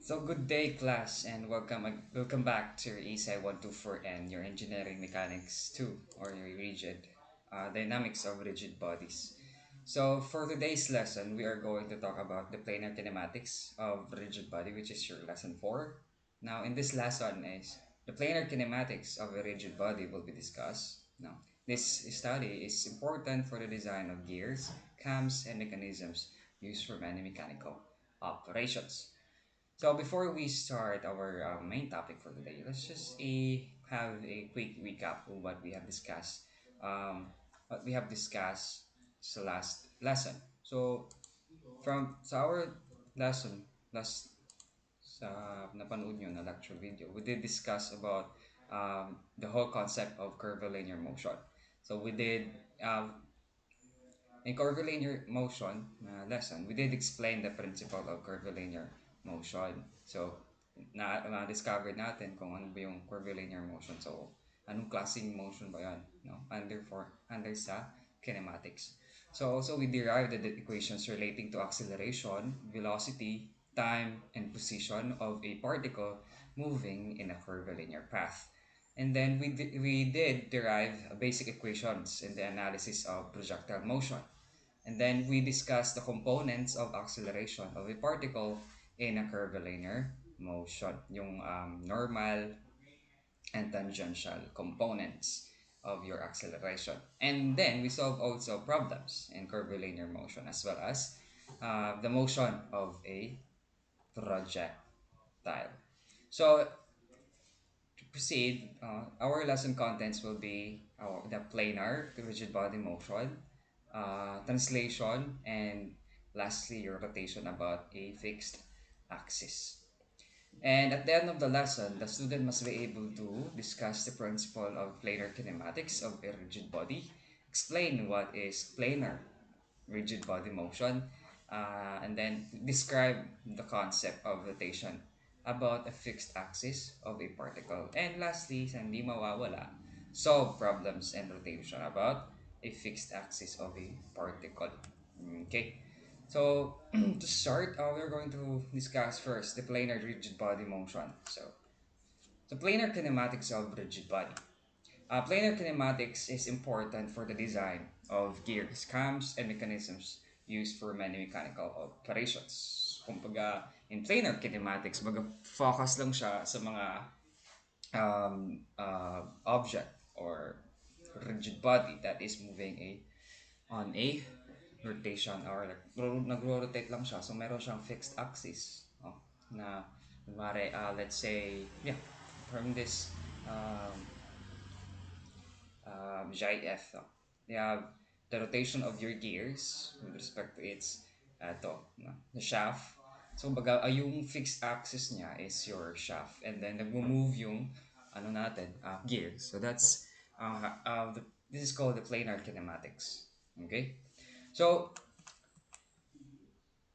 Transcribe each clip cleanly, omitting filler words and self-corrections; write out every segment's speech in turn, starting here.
So good day, class, and welcome back to your ESI 124N, your engineering mechanics 2, or your rigid dynamics of rigid bodies. So for today's lesson, we are going to talk about the planar kinematics of rigid body, which is your lesson 4. Now, in this lesson is the planar kinematics of a rigid body will be discussed. Now, this study is important for the design of gears, cams, and mechanisms used for many mechanical operations. So before we start our main topic for today, let's just have a quick recap of what we have discussed. What we have discussed sa last lesson. So sa our lesson, last sa napanood nyo na lecture video, we did discuss about the whole concept of curvilinear motion. So we did in curvilinear motion lesson, we did explain the principle of curvilinear motion. So, na-discover natin kung ano ba yung curvilinear motion. So, anong klaseng motion ba yan? No? Under sa kinematics. So, also we derived the equations relating to acceleration, velocity, time, and position of a particle moving in a curvilinear path. And then we did derive basic equations in the analysis of projectile motion. And then we discussed the components of acceleration of a particle in a curvilinear motion, yung normal and tangential components of your acceleration. And then we solve also problems in curvilinear motion as well as the motion of a projectile. So to proceed, our lesson contents will be the planar rigid body motion, translation, and lastly, your rotation about a fixed axis. And at the end of the lesson, the student must be able to discuss the principle of planar kinematics of a rigid body, explain what is planar rigid body motion, and then describe the concept of rotation about a fixed axis of a particle. And lastly, sa hindi mawawala, solve problems and rotation about a fixed axis of a particle. Okay, so to start, we're going to discuss first the planar rigid body motion. So, the planar kinematics of rigid body. Planar kinematics is important for the design of gears, cams, and mechanisms used for many mechanical operations. Kumbaga, in planar kinematics, focus lang siya sa mga object or rigid body that is moving on a rotation or like, nagro-rotate lang siya. So, meron siyang fixed axis. Oh, na, let's say, yeah, from this um, GIF. They have the rotation of your gears with respect to its no, the shaft. So, baga, yung fixed axis niya is your shaft. And then, nagmo-move yung gear. So, this is called the planar kinematics. Okay? So,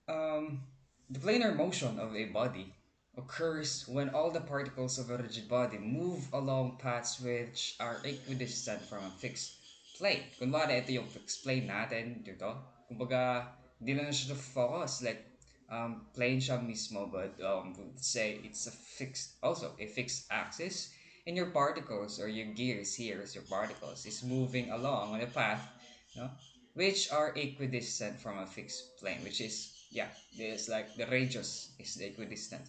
um, the planar motion of a body occurs when all the particles of a rigid body move along paths which are equidistant from a fixed plane. Kunwari, ito yung fixed plane natin dito. Kumbaga, hindi lang siya focus. Like, plane siya mismo, but let's say it's also a fixed axis. And your particles or your gears here is your particles is moving along on a path, no? Which are equidistant from a fixed plane, which is, yeah, this like the radius is the equidistant.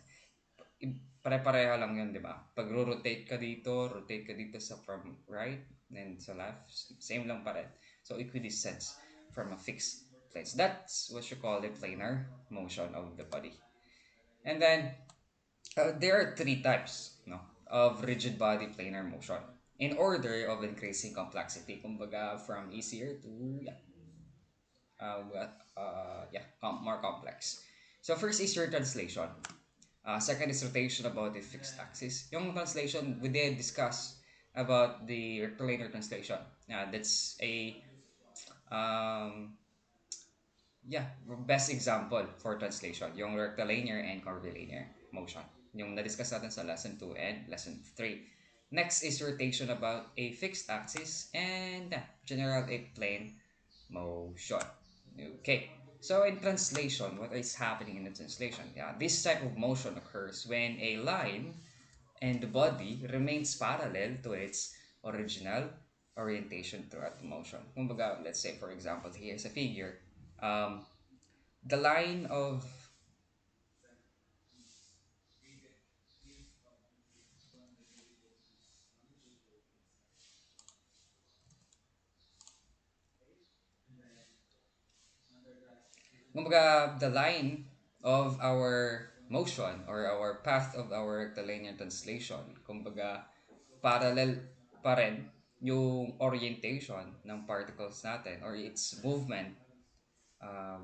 Pare-pareha lang yun, di ba? Pag rotate ka dito, rotate ka dito sa from right, and sa left, same lang pa rin. So, equidistance from a fixed place. That's what you call the planar motion of the body. And then, there are three types, no, of rigid body planar motion in order of increasing complexity. Kumbaga, from easier to, yeah, more complex. So first is your translation. Second is rotation about the fixed axis. Yung translation, we did discuss about the rectilinear translation. That's a um, yeah, best example for translation. Yung rectilinear and curvilinear motion. Yung na-discuss natin sa lesson 2 and lesson 3. Next is rotation about a fixed axis and general a plane motion. Okay. So in translation, what is happening in the translation? Yeah, this type of motion occurs when a line and the body remains parallel to its original orientation throughout the motion. Kumbaga, let's say for example, here's a figure. Um, the line of Kumbaga, the line of our motion or our path of our rectilinear translation, kumbaga, parallel pa rin yung orientation ng particles natin or its movement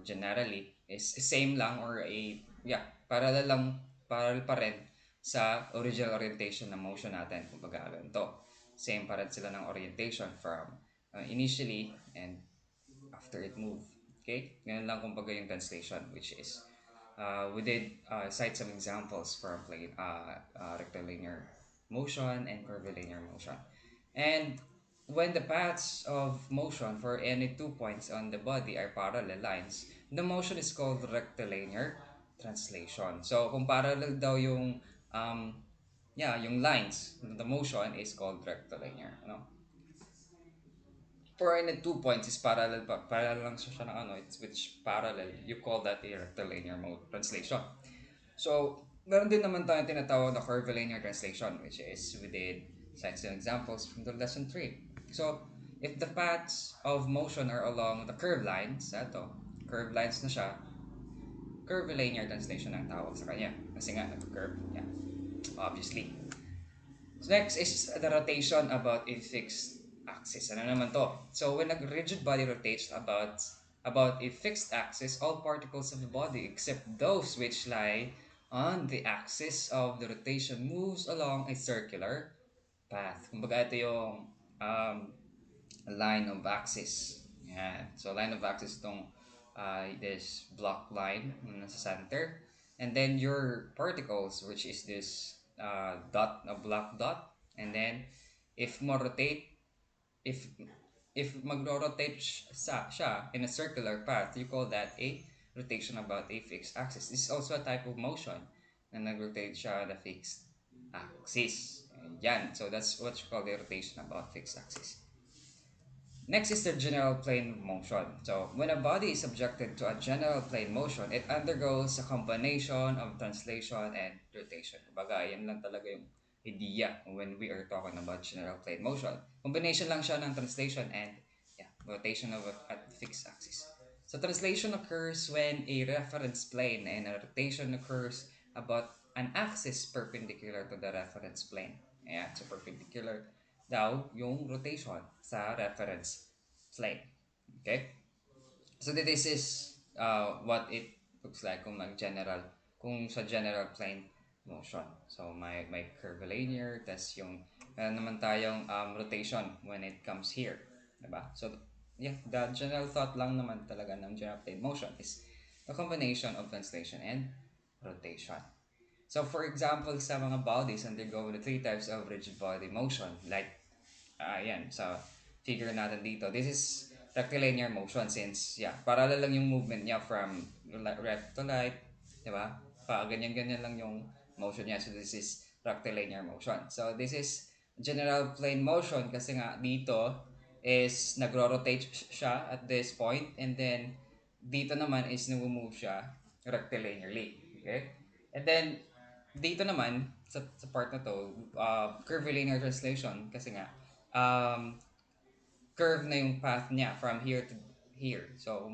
generally is same lang or parallel lang, parallel pa rin sa original orientation ng motion natin. Kumbaga, ganito. Same pa rin sila ng orientation from initially and after it moved. Okay? Ganun lang kumbaga yung translation, which is we did cite some examples from rectilinear motion and curvilinear motion. And when the paths of motion for any 2 points on the body are parallel lines, the motion is called rectilinear translation. So kung parallel daw yung yung lines, the motion is called rectilinear. Ano? For any 2 points is parallel pa. Parallel lang siya ng ano, it's which parallel. You call that a rectilinear mode translation. So, meron din naman tayong tinatawag na curvilinear translation, which is we did cite some examples from the lesson 3. So, if the paths of motion are along the curved lines, curved lines na siya, curvilinear translation ang tawag sa kanya. Kasi nga, nag-curve. Yeah, obviously. So next is the rotation about a fixed axis. Ano naman to? So when a rigid body rotates about a fixed axis, all particles of the body except those which lie on the axis of the rotation moves along a circular path. Kumbaga ito yung um, line of axis. Yan. So line of axis itong this block line na nasa center. And then your particles, which is this a black dot. And then if mo rotate, if magro-rotate siya in a circular path, you call that a rotation about a fixed axis. This is also a type of motion na nag-rotate siya on a fixed axis. Yan. So that's what you call the rotation about fixed axis. Next is the general plane motion. So, when a body is subjected to a general plane motion, it undergoes a combination of translation and rotation. Kumbaga, yan lang talaga yung idea when we are talking about general plane motion. Combination lang siya ng translation and rotation of at fixed axis. So, translation occurs when a reference plane and a rotation occurs about an axis perpendicular to the reference plane. Ayan, so perpendicular daw yung rotation sa reference plane. Okay? So this is what it looks like kung sa general plane motion. So may curvilinear, tas yung naman tayong rotation when it comes here. Diba? So yeah, the general thought lang naman talaga ng general plane motion is the combination of translation and rotation. So for example, sa mga bodies undergo the three types of rigid body motion like ayan, sa figure natin dito. This is rectilinear motion since, parallel lang yung movement niya from left to right, di ba? Pa ganyan-ganyan lang yung motion niya. So this is rectilinear motion. So this is general plane motion kasi nga dito is nagro-rotate siya at this point and then dito naman is nag-move siya rectilinearly. Okay? And then dito naman sa part na to, curvilinear translation kasi nga um, curve na yung path niya from here to here. So,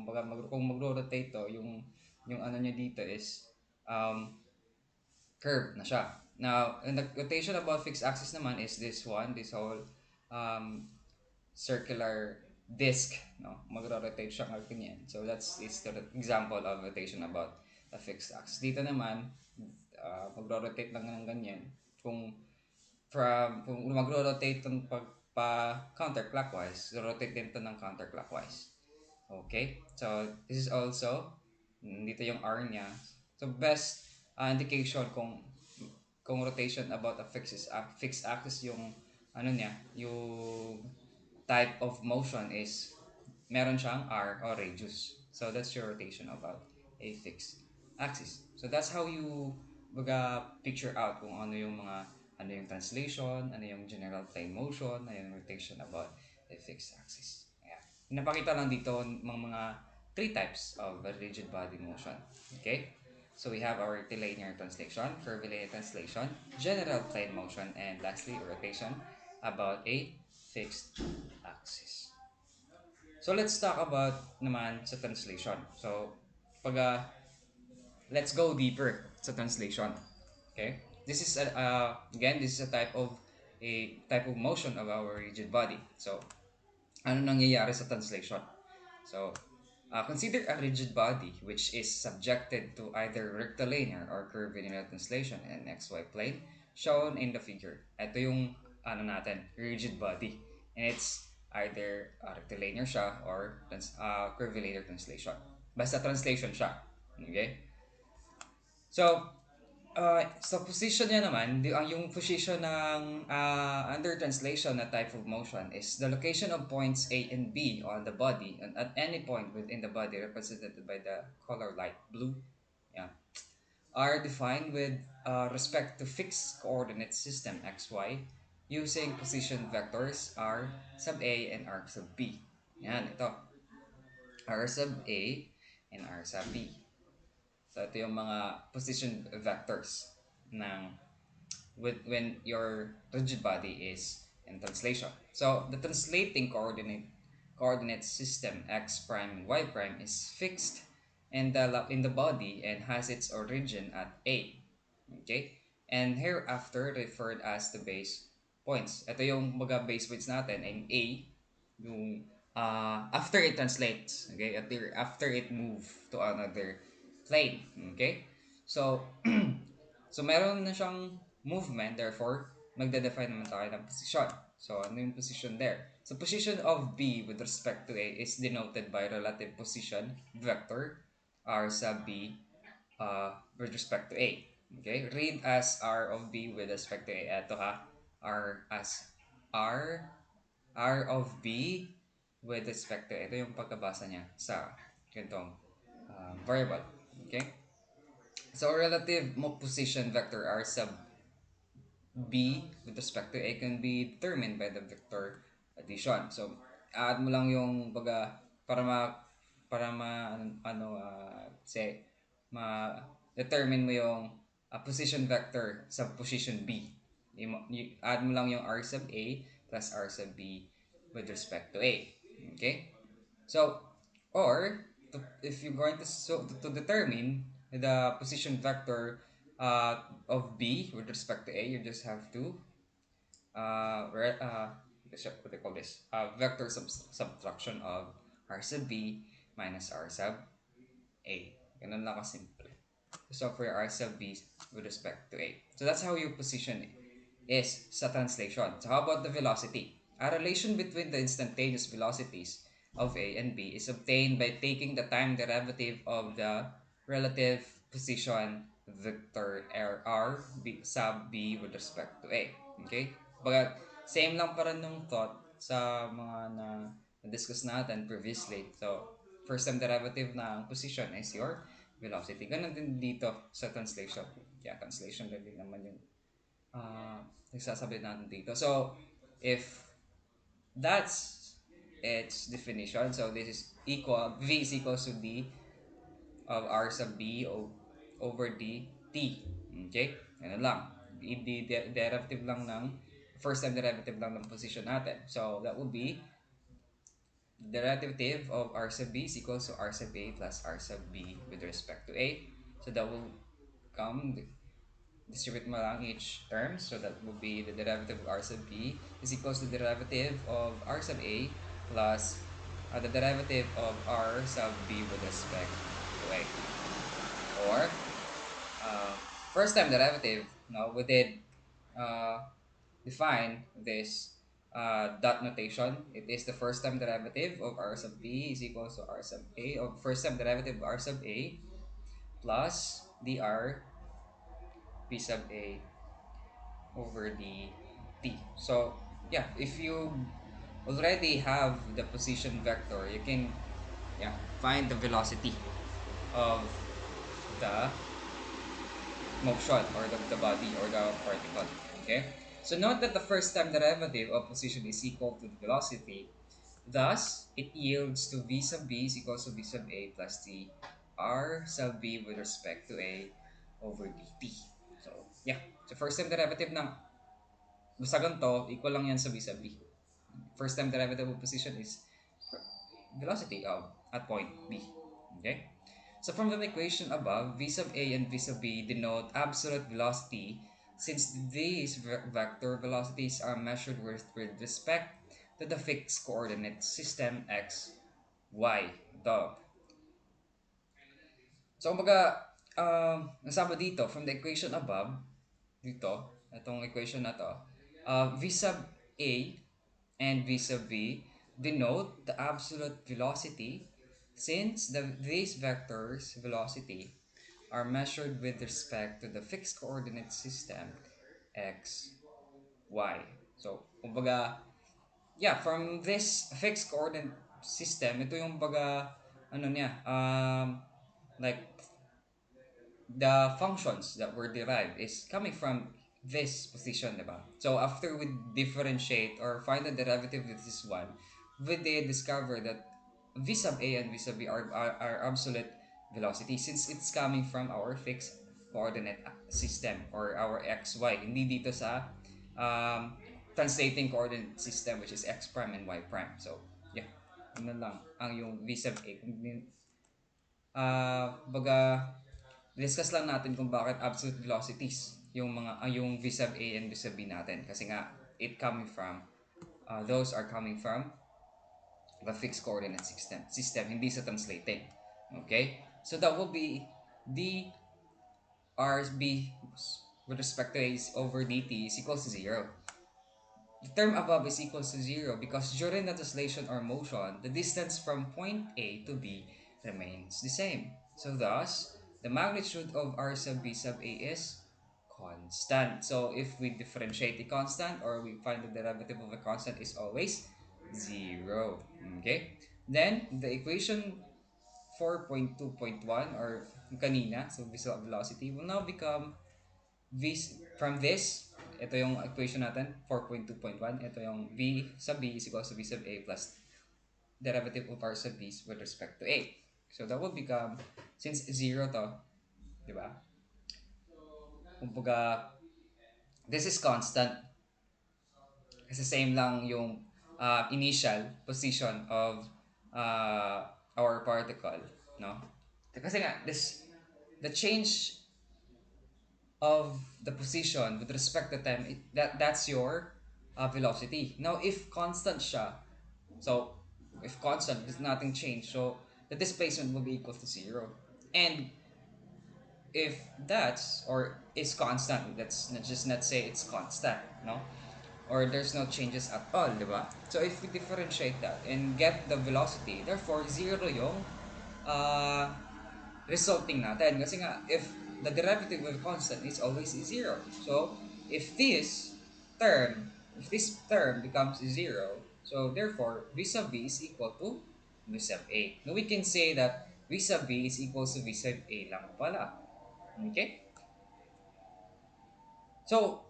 kung magro-rotate to, yung ano niya dito is um, curve na siya. Now, in the rotation about fixed axis naman is this one, this whole um, circular disc, no? Magro-rotate siya ng ganyan. So, that's is the example of rotation about a fixed axis. Dito naman, magro-rotate lang ng ganyan. Kung magro-rotate itong pa counterclockwise, rotate din ito ng counterclockwise. Okay? So, this is also, dito yung R niya. So, best indication kung rotation about a fixed axis yung ano niya, yung type of motion is meron siyang R or radius. So that's your rotation about a fixed axis. So that's how you baga picture out kung ano yung mga ano yung translation, ano yung general plane motion, ano yung rotation about a fixed axis. Ayan. Pinapakita lang dito mga three types of a rigid body motion. Okay? So we have our rectilinear translation, curvilinear translation, general plane motion, and lastly, rotation about a fixed axis. So let's talk about naman sa translation. So pag let's go deeper sa translation. Okay? This is again this is a type of motion of our rigid body. So ano nangyayari sa translation? So consider a rigid body which is subjected to either rectilinear or curvilinear translation in xy plane shown in the figure. Ito yung ano natin, rigid body. And it's either rectilinear siya or curvilinear translation. Basta translation siya. Okay? So, sa position niya naman, yung position ng under translation na type of motion is the location of points A and B on the body and at any point within the body represented by the color light blue, yeah, are defined with respect to fixed coordinate system xy using position vectors r sub A and r sub B. Yan, ito. R sub A and r sub B. So, ito yung mga position vectors ng when your rigid body is in translation. So the translating coordinate system x prime and y prime is fixed in the body and has its origin at A. Okay? And hereafter referred as the base points. Ito yung mga base points natin in A, yung after it translates, okay? After it move to another plane, okay? So so meron na siyang movement, therefore magde-define naman tayo ng position. So ano yung position there? So position of B with respect to A is denoted by relative position vector R sub B with respect to A. Okay? Read as R of B with respect to A. Ito ha. R as R R of B with respect to A. Ito yung pagkabasa niya sa ganitong variable. Okay? So relative position vector R sub B with respect to A can be determined by the vector addition. So add mo lang yung baga para ma ano say ma determine mo yung position vector sa position B. Add mo lang yung R sub A plus R sub B with respect to A. Okay? So, or if you're going to determine the position vector of B with respect to A, you just have to what do you call this? Vector subtraction of R sub B minus R sub A. Ganun lang kasimple. So for R sub B with respect to A. So that's how you position it is sa translation. So how about the velocity? A relation between the instantaneous velocities of A and B is obtained by taking the time derivative of the relative position vector R sub B with respect to A. Okay? But same lang pa rin nung thought sa mga na-discuss natin previously. So, first time derivative na ang position is your velocity. Ganun din dito sa translation. Yeah, translation din naman yung nagsasabi natin dito. So, if that's its definition, so this is equal, V is equals to D of R sub B over D T. Okay? Ganun lang. Derivative lang ng, first time derivative lang ng position natin. So, that would be the derivative of R sub B is equals to R sub A plus R sub B with respect to A. So, that will come distribute mo lang each term. So that will be the derivative of r sub b is equals to the derivative of r sub a plus the derivative of r sub b with respect to a. Or first time derivative, no, we did uh, define this dot notation. It is the first time derivative of r sub b is equals to r sub a of first time derivative of r sub a plus dr p sub a over the t. So yeah, if you already have the position vector, you can Yeah, find the velocity of the motion or the body or the particle. Okay? So note that the first time derivative of position is equal to the velocity. Thus, it yields to v sub b is equals to v sub a plus t r sub b with respect to a over dt. So, yeah. So, first time derivative ng basta ganito, equal lang yan sa v sub b. First time derivative of position is velocity of at point B. Okay? So from the equation above, v sub a and v sub b denote absolute velocity since these vector velocities are measured with respect to the fixed coordinate system x, y. Ito. So kumbaga, nasama dito, from the equation above, dito, itong equation na to, v sub a and v sub v denote the absolute velocity since these vectors velocity are measured with respect to the fixed coordinate system x, y. So, kumbaga, yeah, from this fixed coordinate system, ito yung baga, ano niya, like the functions that were derived is coming from this position, diba? So after we differentiate or find the derivative of this one, we did discover that v sub a and v sub b are absolute velocity since it's coming from our fixed coordinate system or our xy. Hindi dito sa translating coordinate system which is x prime and y prime. So yeah, yun na lang ang yung v sub a. Baga discuss lang natin kung bakit absolute velocities yung mga yung v sub a and v sub b natin kasi nga it coming from those are coming from the fixed coordinate system hindi sa translating. Okay, so that will be d r b with respect to a over dt is equals to 0. The term above is equals to 0 because during the translation or motion, the distance from point A to B remains the same. So thus, the magnitude of R sub B sub A is constant. So if we differentiate the constant or we find the derivative of a constant is always 0. Okay? Then, the equation 4.2.1 or kanina, so visual velocity will now become V, from this, ito yung equation natin, 4.2.1. Ito yung V sub B is equal to V sub A plus derivative of R sub B with respect to A. So that will become, since 0 to, di ba? Kumbaga, this is constant. Kasi same lang yung initial position of our particle, no? Kasi nga, the change of the position with respect to time, that's your velocity. Now, if constant siya, so if constant, there's nothing changed, so the displacement will be equal to 0. And if that's or is constant, let's not just not say it's constant, no? Or there's no changes at all, di ba? So if we differentiate that and get the velocity, therefore 0 yung uh, resulting natin. Kasi nga, if the derivative of a constant is always 0. So, if this term becomes 0, so therefore, v sub b is equal to v sub a. Now, we can say that v sub b is equal to v sub a lang pala. Okay? So,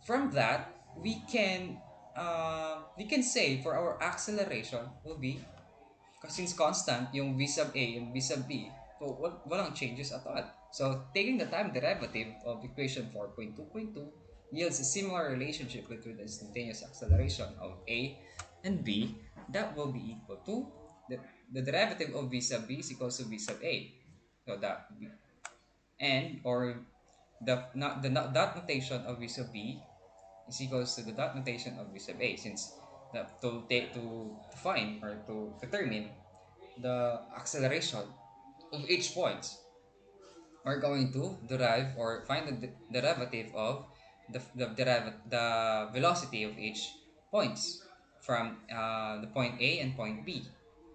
from that, we can say for our acceleration will be kasi since constant, yung v sub a and v sub b, so walang changes at all. So, taking the time derivative of equation 4.2.2 yields a similar relationship between the instantaneous acceleration of a and b that will be equal to the derivative of v sub b is equals to v sub a. So, and or the dot notation of v sub b is equals to the dot notation of v sub a since to find or to determine the acceleration of each point, we're going to derive or find the derivative of the velocity of each points from the point A and point B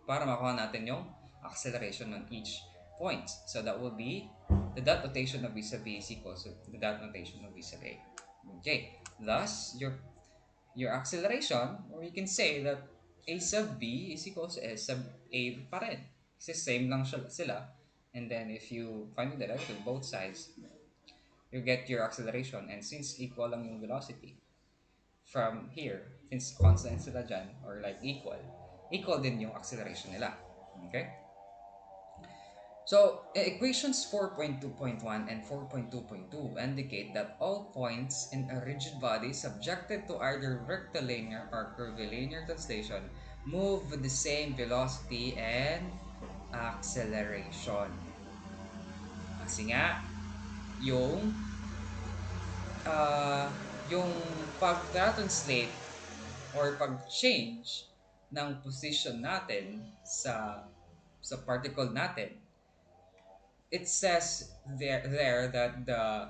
para makuha natin yung acceleration on each point. So that will be the dot notation of v sub b is equal to the dot notation of v sub a. Okay, thus your acceleration, or you can say that A sub B is equals to S sub A pa rin. Kasi same lang sila. And then if you find the derivative of both sides, you get your acceleration. And since equal lang yung velocity from here, since constant sila dyan, or like equal din yung acceleration nila. Okay? So, equations 4.2.1 and 4.2.2 indicate that all points in a rigid body subjected to either rectilinear or curvilinear translation move with the same velocity and acceleration. Kasi nga, yung uh, yung pag-translate or pag-change ng position natin sa particle natin, it says there that the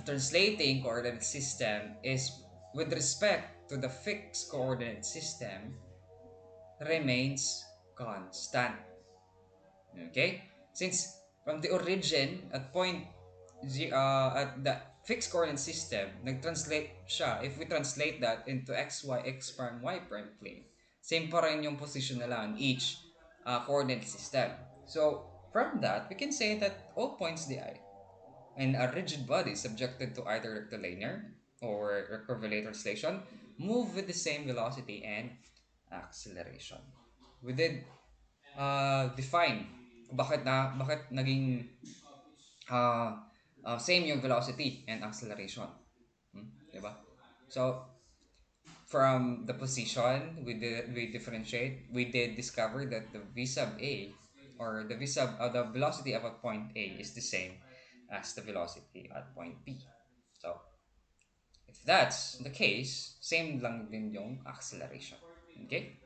translating coordinate system is with respect to the fixed coordinate system remains constant. Okay? Since from the origin at point at the fixed coordinate system, nag-translate siya. If we translate that into x, y, x prime, y prime plane, same pa rin yung position nila on each coordinate system. So, from that, we can say that all points di in a rigid body subjected to either rectilinear or curvilinear translation move with the same velocity and acceleration. We did define kung bakit naging uh, same yung velocity and acceleration. Diba? So, from the position, we differentiate. We did discover that the v sub a, or the velocity of a point A is the same as the velocity at point B. So, if that's the case, same lang din yung acceleration. Okay?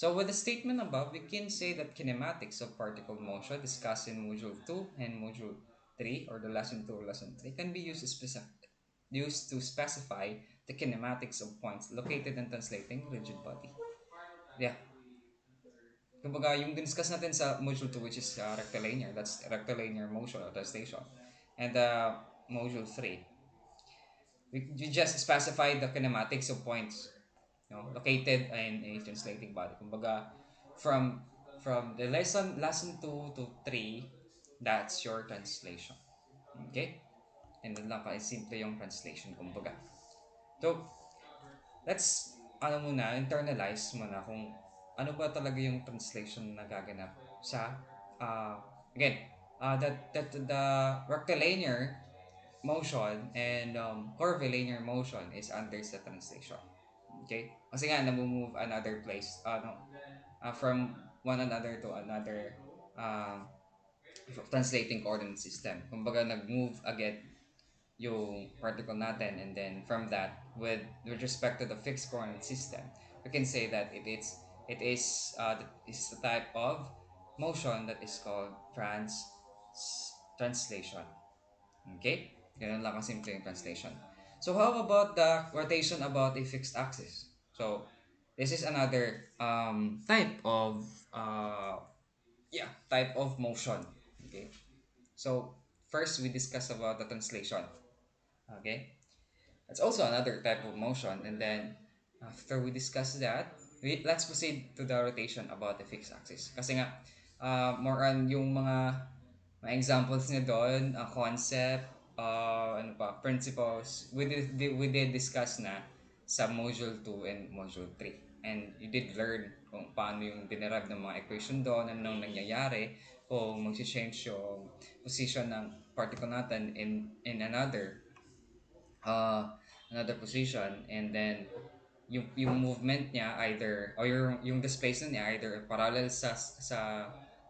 So with the statement above, we can say that kinematics of particle motion discussed in Module 2 and Module 3, or the lesson 2 or lesson 3, can be used to specify the kinematics of points located in translating rigid body. Yeah. Kumbaga, yung discuss natin sa Module 2, which is rectilinear, that's rectilinear motion or translation. And Module 3, we just specify the kinematics of points, located in a translating body. Kumbaga, from the lesson 2 to 3, that's your translation. Okay? And then lang simple yung translation, kumbaga. So, let's internalize muna kung ano ba talaga yung translation na gaganap sa again, that the rectilinear motion and curvilinear motion is under sa translation. Okay? Kasi nga, namumove another place, from one another to another uh, translating coordinate system. Kumbaga, nag-move agad yung particle natin, and then from that, with respect to the fixed coordinate system, we can say that it is the type of motion that is called translation. Okay? Ganun lang kasimple yung translation. So how about the rotation about a fixed axis? So this is another type of motion. Okay? So first we discuss about the translation. Okay? That's also another type of motion. And then, after we discuss that, let's proceed to the rotation about the fixed axis. Kasi nga, more on yung mga examples niya doon, concept, principles, we did discuss na sa Module 2 and Module 3. And you did learn kung paano yung dinerive ng mga equation doon, anong nangyayari, kung mag-change yung position ng particle natin in uh, another position, and then yung movement niya either, or yung displacement niya either parallel sa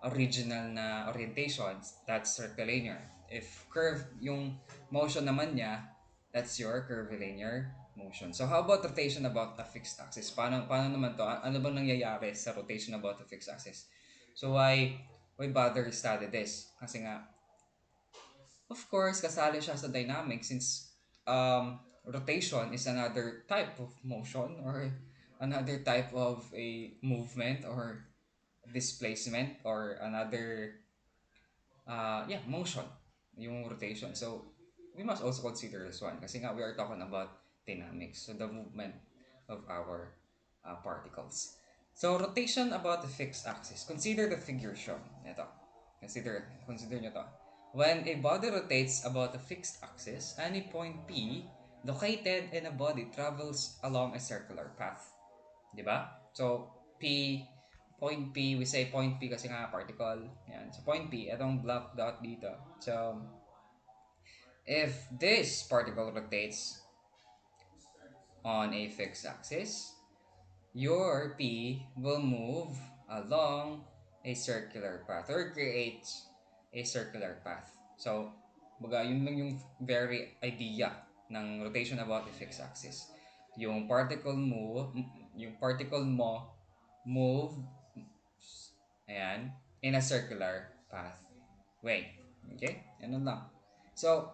original na orientation, that's rectilinear. If curve yung motion naman niya, that's your curvilinear motion. So how about rotation about a fixed axis? Paano naman to? Ano bang nangyayari sa rotation about a fixed axis? So why bother study this? Kasi nga, of course, kasali siya sa dynamics, since rotation is another type of motion, or another type of a movement or displacement, or another motion, yung rotation. So we must also consider this one kasi nga we are talking about dynamics, so the movement of our particles. So, rotation about the fixed axis. Consider the figure shown. Ito. Consider nyo to. When a body rotates about a fixed axis, any point P located in a body travels along a circular path. Di ba? So, P, point P, we say point P kasi nga particle. Yan. So, point P, itong black dot dito. So, if this particle rotates on a fixed axis, your P will move along a circular path or create a circular path. So, baga, yun lang yung very idea ng rotation about the fixed axis. Yung particle mo, yung particle mo move, ayan, in a circular path way. Okay? Yan lang. So,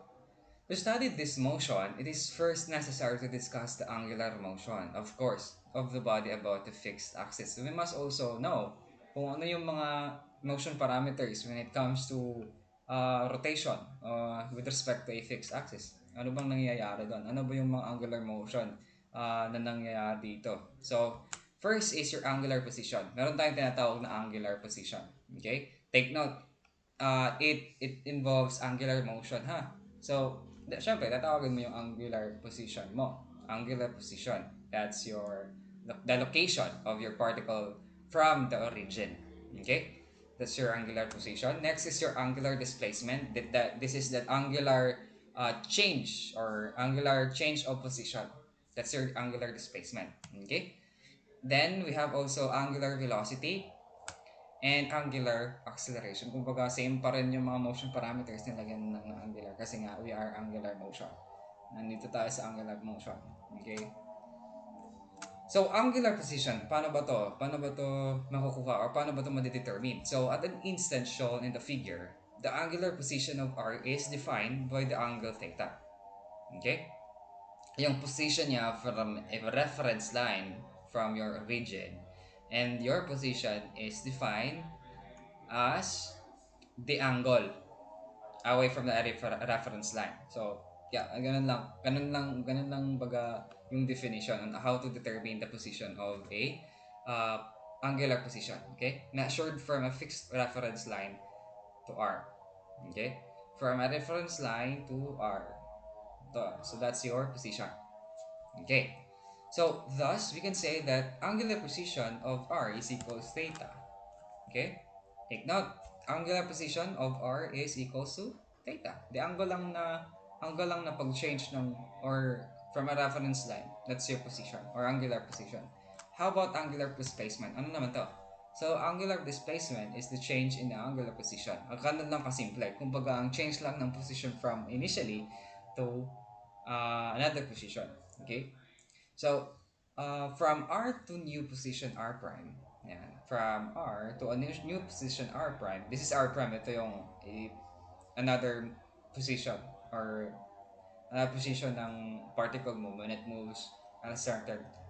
to study this motion, it is first necessary to discuss the angular motion, of course, of the body about the fixed axis. We must also know kung ano yung mga motion parameters when it comes to rotation with respect to a fixed axis. Ano bang nangyayari doon? Ano ba yung mga angular motion na nangyayari dito? So, first is your angular position. Meron tayong tinatawag na angular position. Okay? Take note, it involves angular motion, ha? So, syempre, tatawagin mo yung angular position mo. Angular position. That's the location of your particle from the origin. Okay? That's your angular position. Next is your angular displacement. This is the angular change or angular change of position. That's your angular displacement. Okay? Then, we have also angular velocity and angular acceleration. Kumbaga, same pa rin yung mga motion parameters nilagyan ng angular kasi nga we are angular motion. Nandito tayo sa angular motion. Okay? So, angular position, paano ba to? Paano ba to makukuha or paano ba to madedetermine? So, at an instant shown in the figure, the angular position of R is defined by the angle theta. Okay? Yung position niya from a reference line from your origin and your position is defined as the angle away from the reference line. So, yeah, ganun lang. Ganun lang baga yung definition on how to determine the position of a uh, angular position. Okay? Measured from a fixed reference line to R. Okay? From a reference line to R. So, that's your position. Okay? So, thus, we can say that angular position of R is equals theta. Okay? Take note, angular position of R is equals to theta. The angle lang na pag-change ng or from a reference line. That's your position or angular position. How about angular displacement? Ano naman to? So, angular displacement is the change in the angular position. Ang ganun lang kasimple. Kumbaga, ang change lang ng position from initially to another position. Okay? So, from R to new position R prime. Yan. From R to a new position R prime. This is R prime. Ito yung another position or position ng particle mo when it moves at a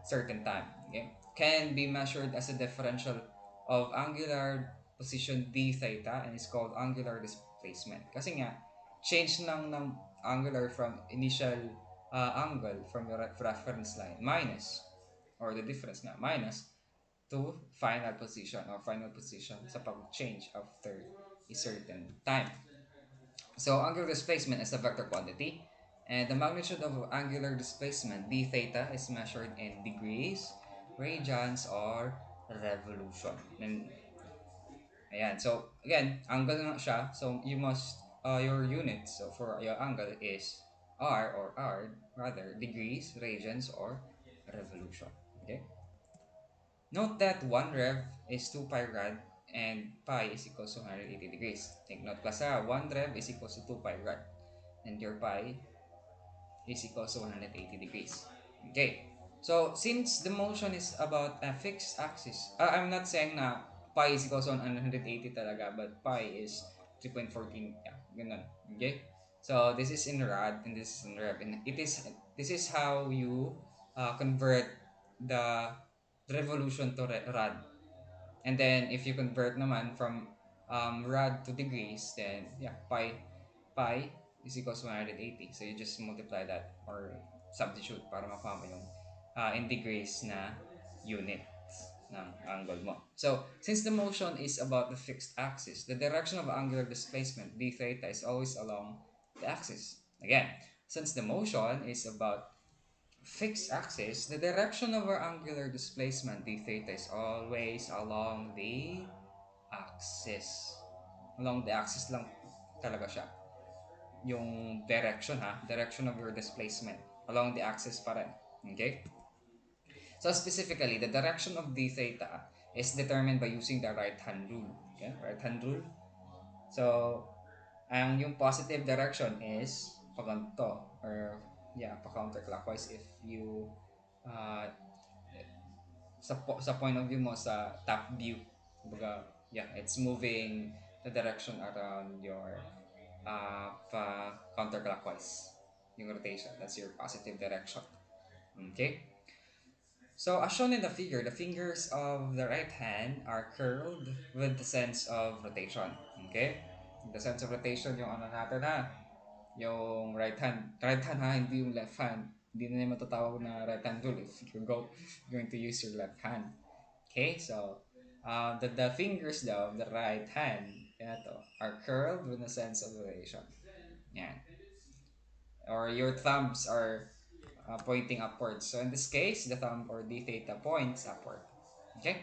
certain time. Okay? Can be measured as a differential of angular position d theta and is called angular displacement. Kasi nga, change ng angular from initial angle from your reference line minus or the difference nga minus to final position sa pag-change after a certain time. So angular displacement is a vector quantity, and the magnitude of angular displacement d theta is measured in degrees, radians, or revolution. And ayan, so again, angle nga siya. So you must your unit so for your angle is R rather degrees, radians, or revolution. Okay. Note that 1 rev is 2 pi rad and pi is equals to 180 degrees. Take note class 1 rev is equals to 2 pi rad and your pi is equals to 180 degrees. Okay. So, since the motion is about a fixed axis, I'm not saying na pi is equals to 180 talaga, but pi is 3.14. Yeah, ganun. Okay? So, this is in rad and this is in rev. And this is how you convert the revolution to rad. And then, if you convert naman from rad to degrees, then yeah, pi is equals to 180. So, you just multiply that or substitute para makuha mo yung in degrees na unit. ng angle mo. So, since the motion is about the fixed axis, the direction of angular displacement, d theta, is always along the axis. Again, since the motion is about fixed axis, the direction of our angular displacement, d theta, is always along the axis. Along the axis lang talaga siya. Yung direction ha, direction of your displacement. Along the axis pa rin. Okay? So specifically, the direction of d theta is determined by using the right hand rule. Okay? Right hand rule. So, ang yung positive direction is paganto or yeah, pa counterclockwise if you uh, sa point of view mo sa top view. Kumbaga, yeah, it's moving the direction around your counterclockwise. Yung rotation, that's your positive direction. Okay? So, as shown in the figure, the fingers of the right hand are curled with the sense of rotation. Okay? The sense of rotation, yung ano natin ha, yung right hand ha, hindi yung left hand. Hindi na yung matatawag na right hand rule if you're going to use your left hand. Okay, so the fingers daw of the right hand, ito, are curled with a sense of rotation. Yan. Or your thumbs are pointing upwards. So in this case, the thumb or the theta points upward. Okay?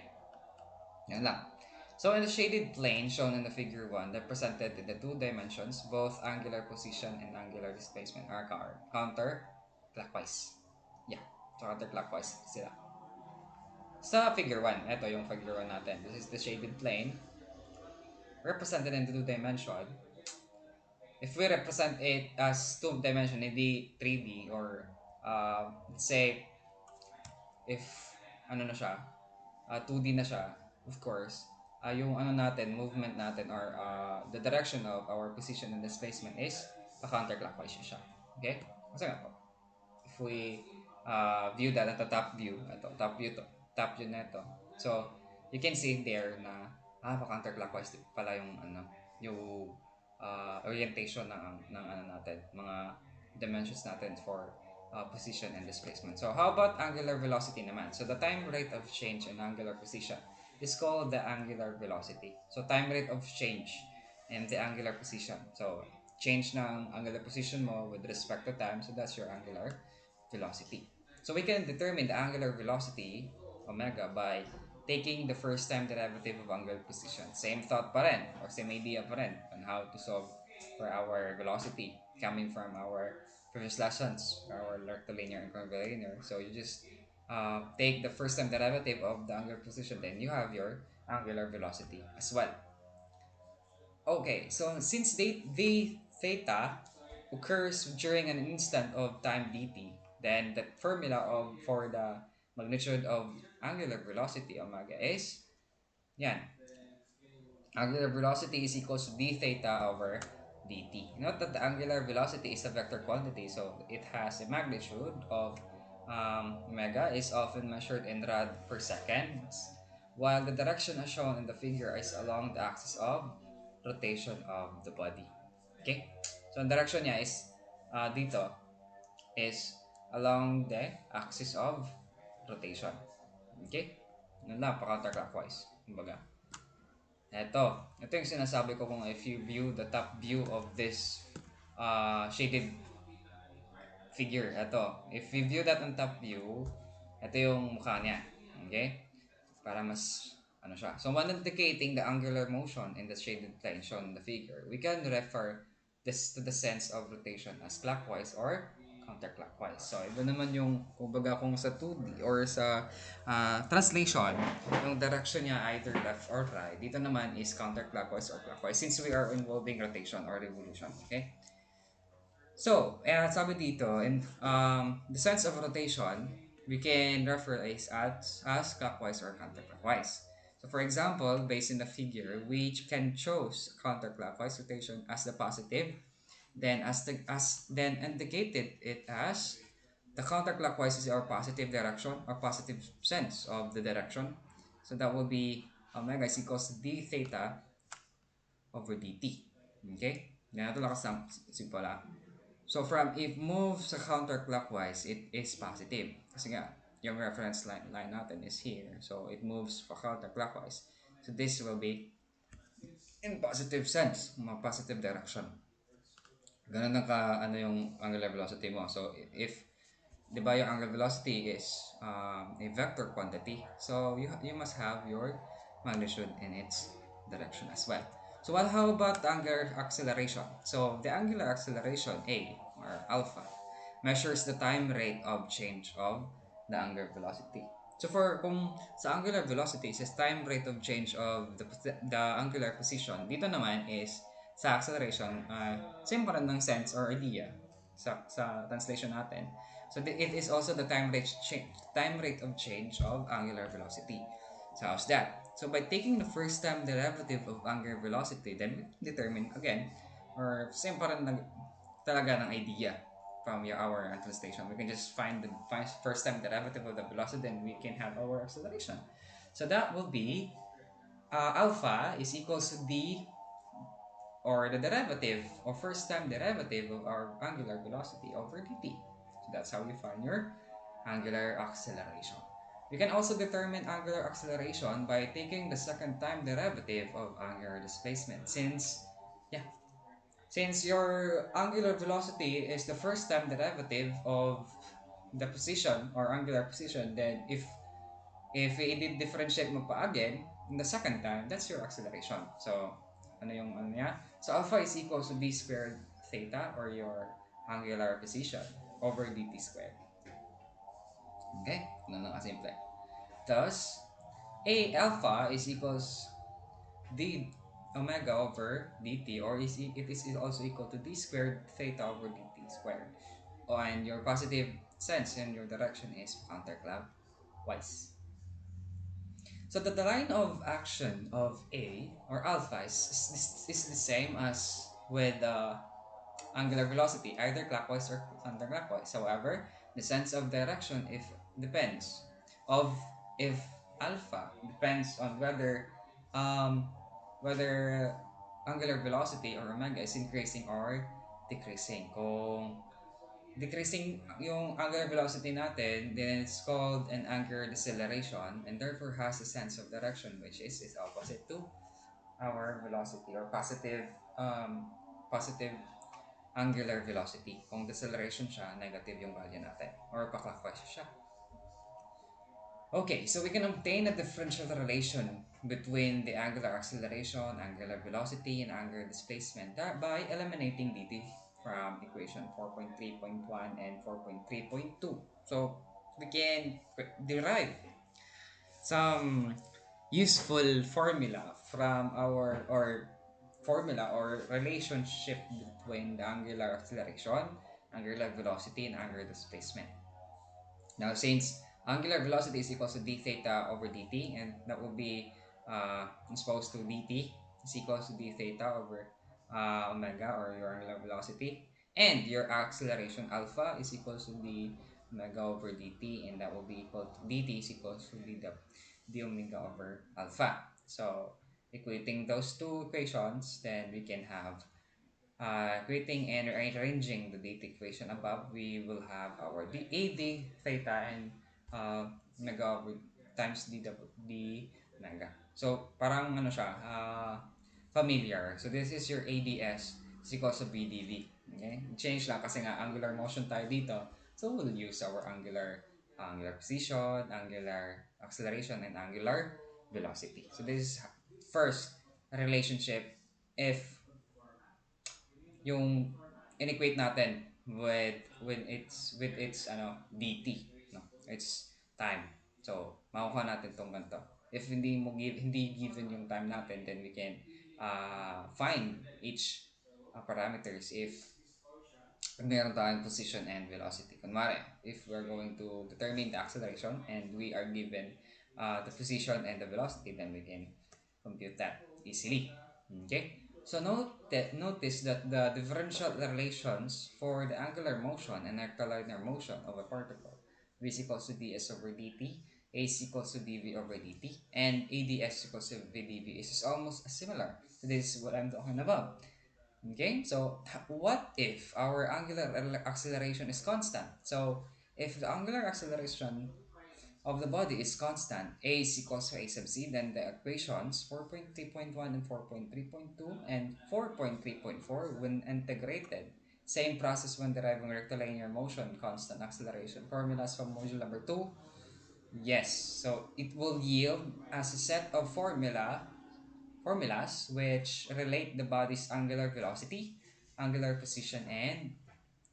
Yan lang. So in the shaded plane shown in the figure 1, represented in the two dimensions, both angular position and angular displacement are counterclockwise. Yeah, so counterclockwise sila. Sa figure 1, ito yung figure 1 natin. This is the shaded plane represented in the two dimension. If we represent it as two dimension, hindi 3D or let's say if ano na siya, 2D na siya, of course, yung ano natin, movement natin or the direction of our position and displacement is pa-counterclockwise siya. Okay? Kasi nga po, if we view that at the top view, top view na ito. So, you can see there na pa-counterclockwise pala yung ano, yung orientation ng ano natin, mga dimensions natin for position and displacement. So, how about angular velocity naman? So, the time rate of change in angular position is called the angular velocity. So, time rate of change in the angular position. So, change ng angular position mo with respect to time. So, that's your angular velocity. So, we can determine the angular velocity, omega, by taking the first time derivative of angular position. Same thought pa rin, or same idea pa rin on how to solve for our velocity coming from our previous lessons, our rectilinear and curvilinear. So you just take the first time derivative of the angular position, then you have your angular velocity as well. Okay, so since the theta occurs during an instant of time dt, then the formula for the magnitude of angular velocity omega is yan. Angular velocity is equals to d theta over dt. Note that the angular velocity is a vector quantity, so it has a magnitude of omega is often measured in rad per second, while the direction as shown in the figure is along the axis of rotation of the body. Okay? So, ang direction niya is dito is along the axis of rotation. Okay? Yun lang, pa-counterclockwise. Kumbaga. Ito yung sinasabi ko kung if you view the top view of this shaded figure. If you view that on top view, ito yung mukha niya. Okay? Para mas ano siya. So when indicating the angular motion in the shaded plane shown in the figure, we can refer this to the sense of rotation as clockwise or counterclockwise. So iba naman yung kumbaga kung sa 2D or sa translation, yung direction niya either left or right. Dito naman is counterclockwise or clockwise since we are involving rotation or revolution. Okay? So, sabi dito, in the sense of rotation, we can refer as clockwise or counterclockwise. So, for example, based in the figure, we can choose counterclockwise rotation as the positive, then indicated it as the counterclockwise is our positive direction or positive sense of the direction. So that will be omega is equals to d theta over dt. Okay? Ganito lang simple lang. So from if move sa counterclockwise, it is positive. Kasi nga, yung reference line natin is here. So it moves counterclockwise. So this will be in positive sense, mga positive direction. Ganun ang ano yung angular velocity mo. So if 'di ba yung angular velocity is a vector quantity. So you must have your magnitude in its direction as well. So what how about the angular acceleration? So the angular acceleration A or alpha measures the time rate of change of the angular velocity. So for kung sa angular velocity is time rate of change of the angular position, dito naman is sa acceleration, same pa rin ng sense or idea sa translation natin. So it is also the time rate of change of angular velocity. So how's that? So by taking the first time derivative of angular velocity, then we determine again, or same pa rin talaga ng idea from our translation. We can just find the first time derivative of the velocity, then we can have our acceleration. So that will be alpha is equals to d, or the derivative or first time derivative of our angular velocity over dt. So that's how you find your angular acceleration. You can also determine angular acceleration by taking the second time derivative of angular displacement. Since your angular velocity is the first time derivative of the position or angular position, then if i-differentiate mo pa again in the second time, that's your acceleration. So, ano yung ano niya? So, alpha is equal to d squared theta or your angular position over dt squared. Okay? Ano na kasimple. Thus, a alpha is equals d omega over dt, or it is also equal to d squared theta over dt squared. Oh, and your positive sense in your direction is counterclockwise. So the line of action of A or alpha is the same as with angular velocity, either clockwise or counterclockwise. However, the sense of direction if depends of if alpha depends on um, whether angular velocity or omega is increasing or decreasing. Kung decreasing yung angular velocity natin, then it's called an angular deceleration and therefore has a sense of direction which is opposite to our velocity or positive angular velocity. Kung deceleration siya, negative yung value natin or pa-clockwise siya. Okay, so we can obtain a differential relation between the angular acceleration, angular velocity, and angular displacement by eliminating dt from equation 4.3.1 and 4.3.2. So we can derive some useful formula from our or formula or relationship between the angular acceleration, angular velocity, and angular displacement. Now, since angular velocity is equal to d theta over dt, and that will be exposed to dt is equal to d theta over omega or your angular velocity, and your acceleration alpha is equal to d omega over dt, and that will be equal to dt is equal to d omega over alpha. So, equating those two equations, then we can have creating and arranging the data equation above, we will have our AD theta and mega times d mega. So, parang ano siya, familiar. So, this is your ADS is equals to BDV. Okay? Change lang kasi nga angular motion tayo dito. So, we'll use our angular position, angular acceleration, and angular velocity. So, this is first relationship if yung inequate natin with its dt, no, its time. So makukuha natin tong ganito. If hindi given yung time natin, then we can find each parameters if meron tayong position and velocity. Kunwari, if we're going to determine the acceleration and we are given the position and the velocity, then we can compute that easily. Okay? So notice that the differential relations for the angular motion and rectilinear motion of a particle, v is equals to ds over dt, a is equals to dv over dt, and ads equals to vdv is almost similar. So this is what I'm talking about. Okay, so what if our angular acceleration is constant? So if the angular acceleration of the body is constant, A is equals to A sub C, then the equations 4.3.1 and 4.3.2 and 4.3.4 when integrated. Same process when deriving rectilinear motion, constant acceleration formulas from module number 2. Yes, so it will yield as a set of formulas which relate the body's angular velocity, angular position, and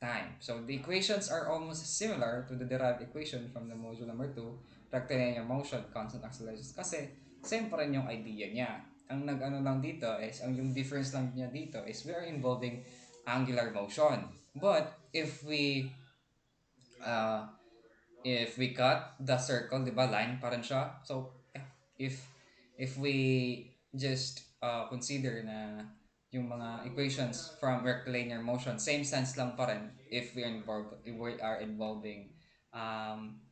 time. So the equations are almost similar to the derived equation from the module number 2, rectilinear motion, constant acceleration. Kasi same pa rin yung idea niya. Ang nag-ano lang dito is, ang yung difference lang niya dito is we are involving angular motion. But uh, if we cut the circle, di ba, line pa rin siya. So, if if we just consider na yung mga equations from rectilinear motion, same sense lang pa rin if we are involving um,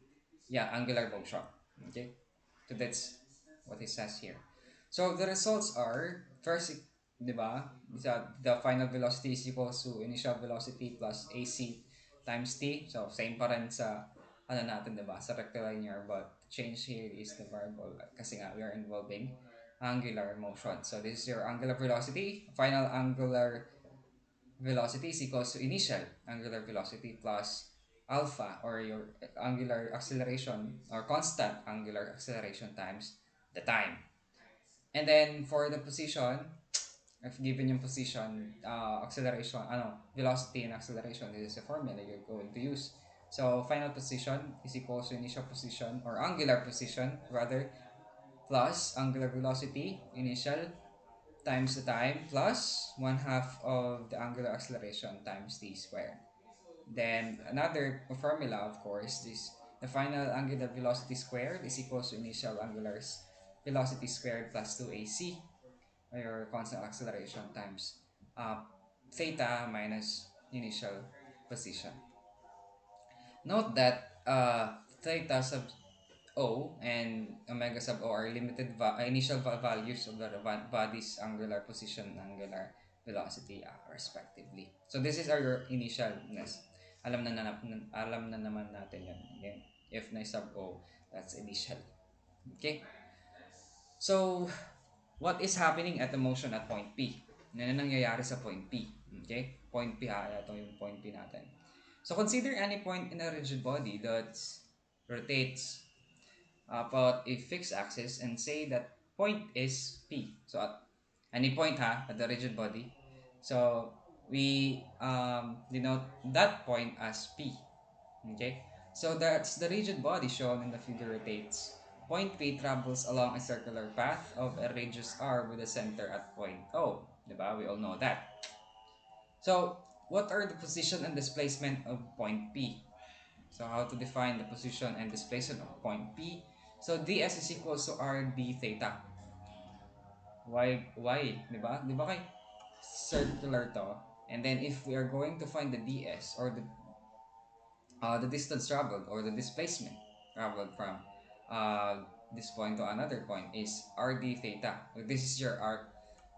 yeah, angular motion. Okay? So that's what it says here. So the results are, first, di ba, the final velocity is equals to initial velocity plus AC times t. So same pa rin sa ano natin, di ba, sa rectilinear, but change here is the variable kasi nga we are involving angular motion. So this is your angular velocity. Final angular velocity is equals to initial angular velocity plus alpha, or your angular acceleration or constant angular acceleration times the time. And then for the position, if given yung position, acceleration, velocity and acceleration, this is a formula you're going to use. So final position is equals to initial position, or angular position rather, plus angular velocity initial times the time plus one half of the angular acceleration times d squared. Then another formula, of course, is the final angular velocity squared is equals to initial angular velocity squared plus 2ac, or your constant acceleration times uh, theta minus initial position. Note that theta sub O and omega sub O are limited initial values of the body's angular position and angular velocity, respectively. So this is our initialness. Alam na naman natin yan. Again, if na sub O, that's initial. Okay? So, what is happening at the motion at point P? Ano nangyayari sa point P? Okay? Point P, ito yung point P natin. So, consider any point in a rigid body that rotates about a fixed axis and say that point is P. So, at any point at the rigid body. So, we denote that point as P. Okay? So, that's the rigid body shown in the figure rotates. Point P travels along a circular path of a radius r with a center at point O. Diba? We all know that. So, what are the position and displacement of point P? So, how to define the position and displacement of point P? So, ds is equals to r d theta. Why? Diba? Diba kay circular to? And then, if we are going to find the ds, or the distance traveled, or the displacement traveled from this point to another point, is r d theta. This is your arc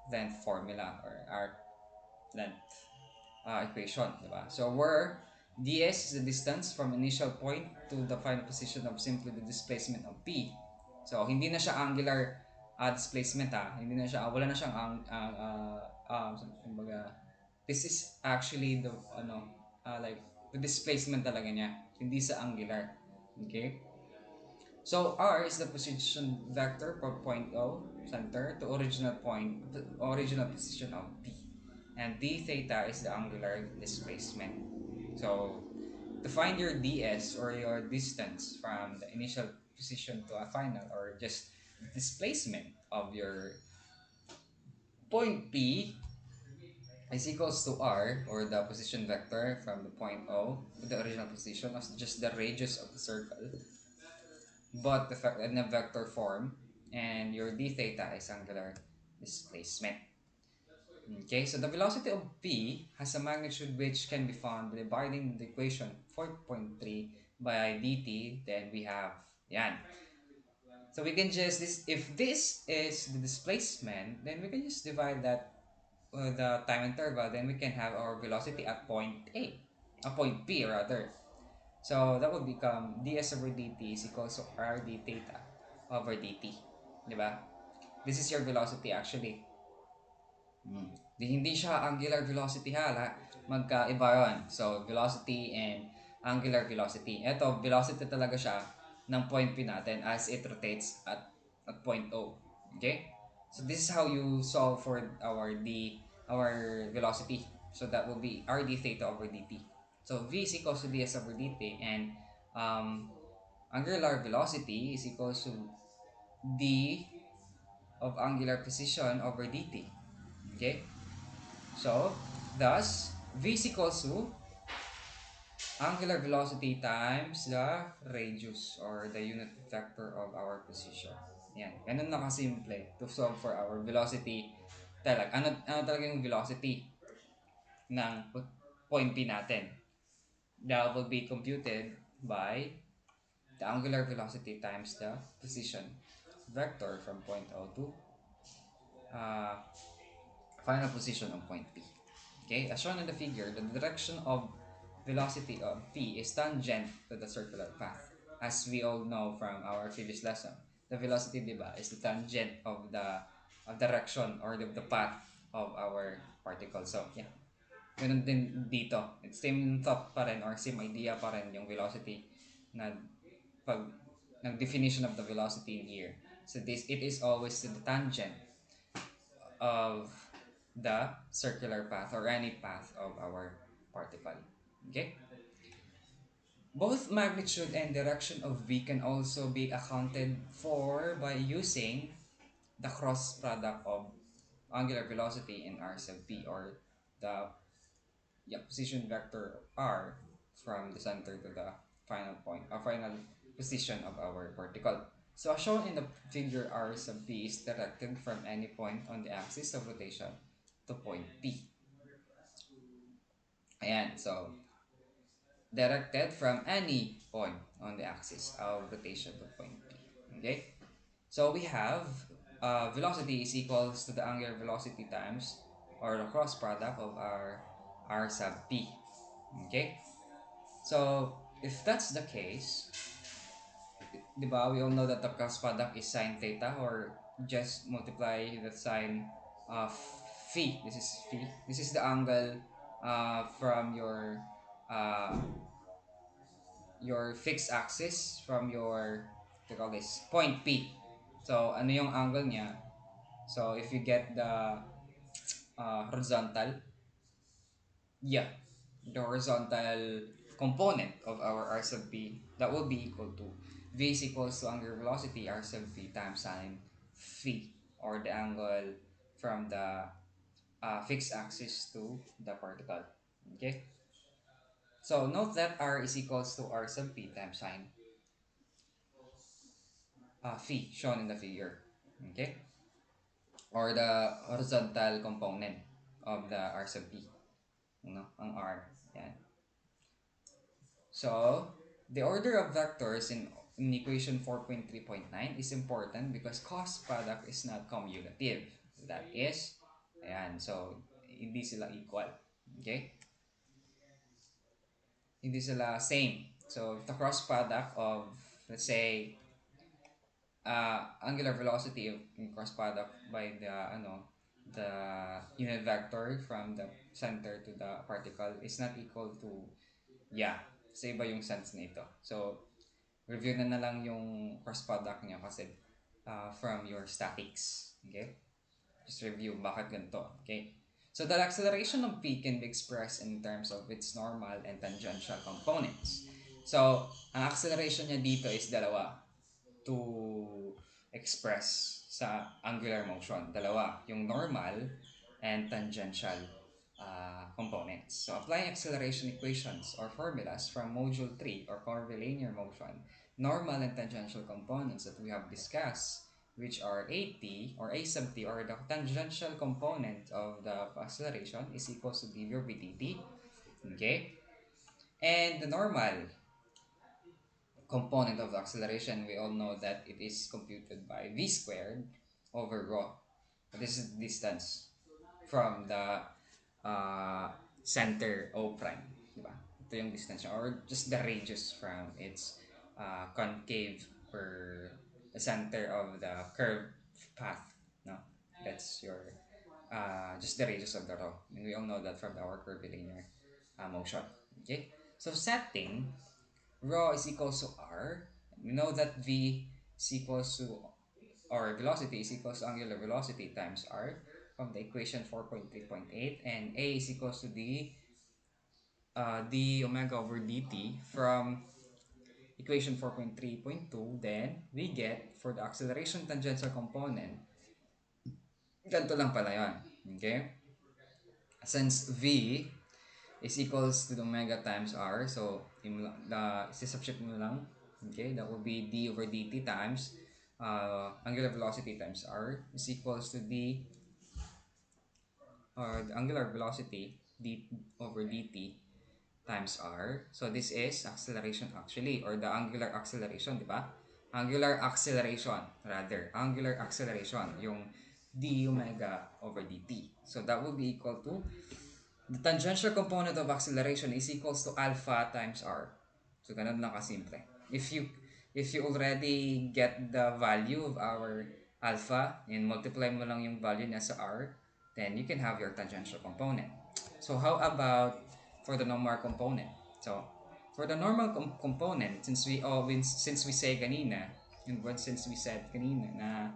length formula, or arc length equation, diba? So where ds is the distance from initial point to the final position of simply the displacement of p. So hindi na siya angular displacement, hindi na siya, wala na siyang kumbaga, this is actually the like the displacement talaga niya, hindi sa angular. Okay? So r is the position vector from point O center to original position of P, and d theta is the angular displacement. So to find your ds, or your distance from the initial position to a final, or just displacement of your point P, is equals to r, or the position vector from the point O to the original position, as just the radius of the circle, but in a vector form, and your d theta is angular displacement. Okay, so the velocity of p has a magnitude which can be found by dividing the equation 4.3 by dt. Then we have yan. So we can just if this is the displacement, then we can just divide that the time interval. Then we can have our velocity at point A, a point P rather. So that would become ds over dt is equals to rd theta over dt. Di ba? This is your velocity actually. Mm. Hindi siya angular velocity ha. Magkaiba yun. So, velocity and angular velocity. Ito, velocity talaga siya ng point P natin as it rotates at point O. Okay? So, this is how you solve for our velocity. So, that will be r d theta over dt. So, v is equals to ds over dt and um, angular velocity is equals to d of angular position over dt. Okay? So, thus, v is equals to angular velocity times the radius or the unit vector of our position. Yan. Ganun na kasimple to solve for our velocity. Ano talaga yung velocity ng point P natin? That will be computed by the angular velocity times the position vector from point O to uh, final position on point P. Okay, as shown in the figure, the direction of velocity of P is tangent to the circular path. As we all know from our previous lesson, the velocity, diba, is the tangent of direction or the path of our particle. So, yeah. Ganun din dito. It's same thought pa rin or same idea pa rin yung velocity na pag ng definition of the velocity in here. So this it is always the tangent of the circular path or any path of our particle. Okay? Both magnitude and direction of V can also be accounted for by using the cross product of angular velocity and r sub p or the, yeah, position vector r from the center to the final point or final position of our particle. So as shown in the figure, r sub p is directed from any point on the axis of rotation to point P. Ayan, so directed from any point on the axis of rotation to point P. Okay? So we have velocity is equals to the angular velocity times or the cross product of our r sub P. Okay? So if that's the case, di ba, we all know that the cross product is sine theta or just multiply the sine of phi. This is phi. This is the angle from uh, your fixed axis from your, to call this, point P. So, ano yung angle niya? So, if you get the horizontal, yeah, the horizontal component of our r sub p, that will be equal to v is equals to angular velocity r sub p times sine phi or the angle from the fixed axis to the particle. Okay? So, note that r is equals to r sub p times sine phi shown in the figure. Okay? Or the horizontal component of the r sub p. Ang r. Yan. So, the order of vectors in equation 4.3.9 is important because cost product is not cumulative. That is, ayan, so, hindi sila equal. Okay? Hindi sila same. So, the cross product of, let's say, angular velocity of cross product by the unit vector from the center to the particle is not equal to, yeah, sa iba yung sense nito. So, review na lang yung cross product niya kasi from your statics. Okay? Just review bakit ganito. Okay? So, the acceleration of P can be expressed in terms of its normal and tangential components. So, ang acceleration niya dito is dalawa to express sa angular motion. Dalawa, yung normal and tangential components. So, applying acceleration equations or formulas from Module 3 or curvilinear motion, normal and tangential components that we have discussed, which are AT or A sub t or the tangential component of the acceleration is equals to dv over dt. Okay? And the normal component of the acceleration, we all know that it is computed by v squared over rho. This is the distance from the center O prime. Diba? ito yung distance niya, or just the radius from its concave per the center of the curved path. No, that's your just the radius of the row. And we all know that from our curvilinear motion. Okay, so setting rho is equals to r. We know that v is equals to, or velocity is equals to angular velocity times r from the equation 4.3.8, and a is equals to d omega over dt from equation 4.3.2. Then we get for the acceleration tangential component, ganito lang pala yun. Okay, since v is equals to the omega times r, so substitute mo lang. Okay, that will be d over dt times angular velocity times r is equals to the angular velocity d over dt times r. So this is acceleration actually, or the angular acceleration, di ba? Angular acceleration, rather. Angular acceleration, yung d omega over dt. So that will be equal to the tangential component of acceleration is equals to alpha times r. So ganun lang kasimple. If you already get the value of our alpha and multiply mo lang yung value niya sa r, then you can have your tangential component. So how about for the normal component? So for the normal component, since we say kanina, and what since we said kanina na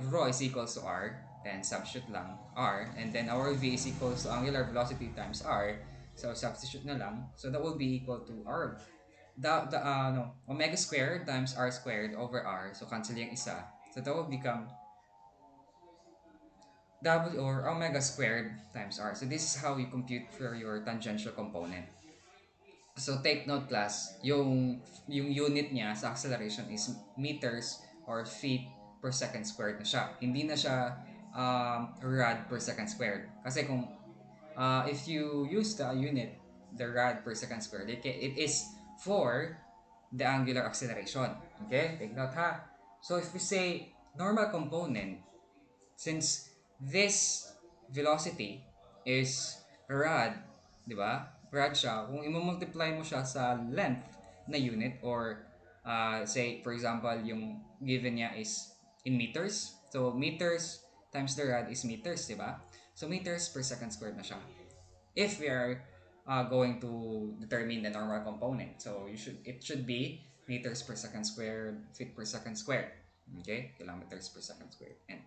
rho is equals to r, then substitute lang r, and then our v is equals to angular velocity times r, so substitute na lang, so that will be equal to r, the no, omega squared times r squared over r, so cancel yung isa, so that will become w or omega squared times r. So this is how you compute for your tangential component. So take note class, yung unit niya sa acceleration is meters or feet per second squared na siya. Hindi na siya rad per second squared. Kasi kung if you use the unit, the rad per second squared, it is for the angular acceleration. Okay? Take note ha. So if we say normal component, since this velocity is rad, di ba? Rad siya. Kung i-multiply mo siya sa length na unit, or say for example yung given niya is in meters. So meters times the rad is meters, di ba? So meters per second squared na siya. If we are going to determine the normal component, so it should be meters per second squared, feet per second squared. Okay, kilometers per second squared, and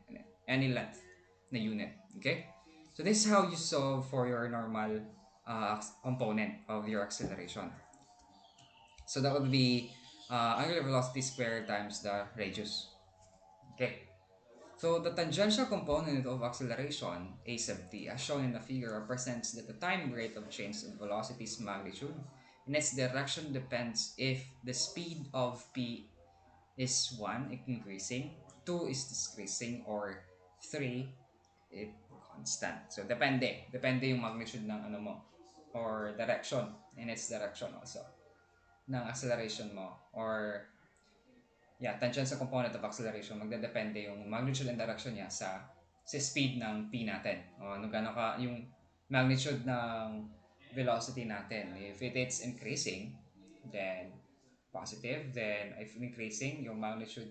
any length na unit. Okay, so this is how you solve for your normal component of your acceleration. So that would be angular velocity squared times the radius. Okay, so the tangential component of acceleration, a sub t, as shown in the figure, represents that the time rate of change in velocity's magnitude and its direction depends if the speed of p is 1, increasing, 2 is decreasing, or 3, it constant. So depende. Depende yung magnitude ng ano mo, or direction, in its direction also, ng acceleration mo, or yeah, tangential component of acceleration, magdedepende yung magnitude and direction niya sa speed ng p natin. O ano gano'n ka, yung magnitude ng velocity natin. If it is increasing, then positive. Then if increasing, yung magnitude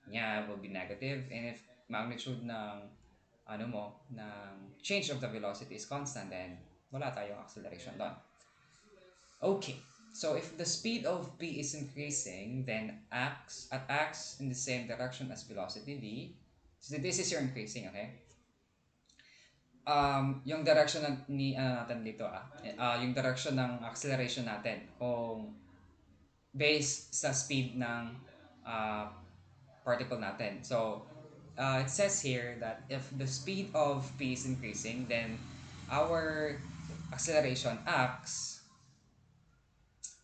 niya will be negative. And if magnitude ng ano mo, ng change of the velocity is constant, then wala tayong acceleration doon. Okay, so if the speed of p is increasing, then acts in the same direction as velocity v. So this is your increasing, okay? Yung direction natin dito yung direction ng acceleration natin kung based sa speed ng uh, particle natin. So it says here that if the speed of p is increasing, then our acceleration acts,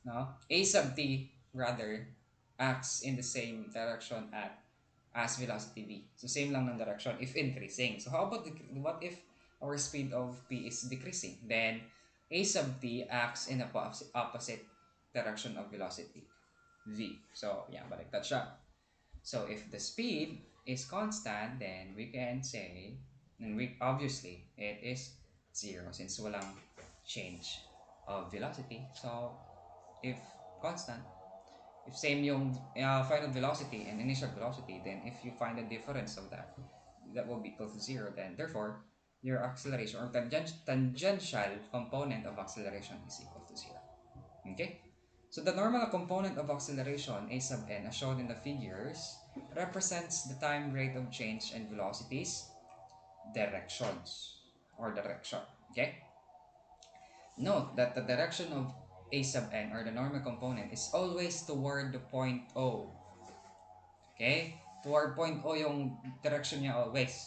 no, a sub t rather acts in the same direction as velocity v. So same lang ng direction if increasing. So how about what if our speed of p is decreasing? Then a sub t acts in the opposite direction of velocity v. So yeah, baliktad siya. So if the speed is constant, then we can say, and we obviously it is zero since walang change. of velocity. So if constant, if same yung final velocity and initial velocity, then if you find the difference of that, that will be equal to zero. Then therefore, your acceleration or tangential component of acceleration is equal to zero. Okay? So the normal component of acceleration, a sub n, as shown in the figures, represents the time rate of change and velocities, directions, or direction. Okay? Note that the direction of a sub n, or the normal component, is always toward the point O. Okay? Toward point O yung direction niya always.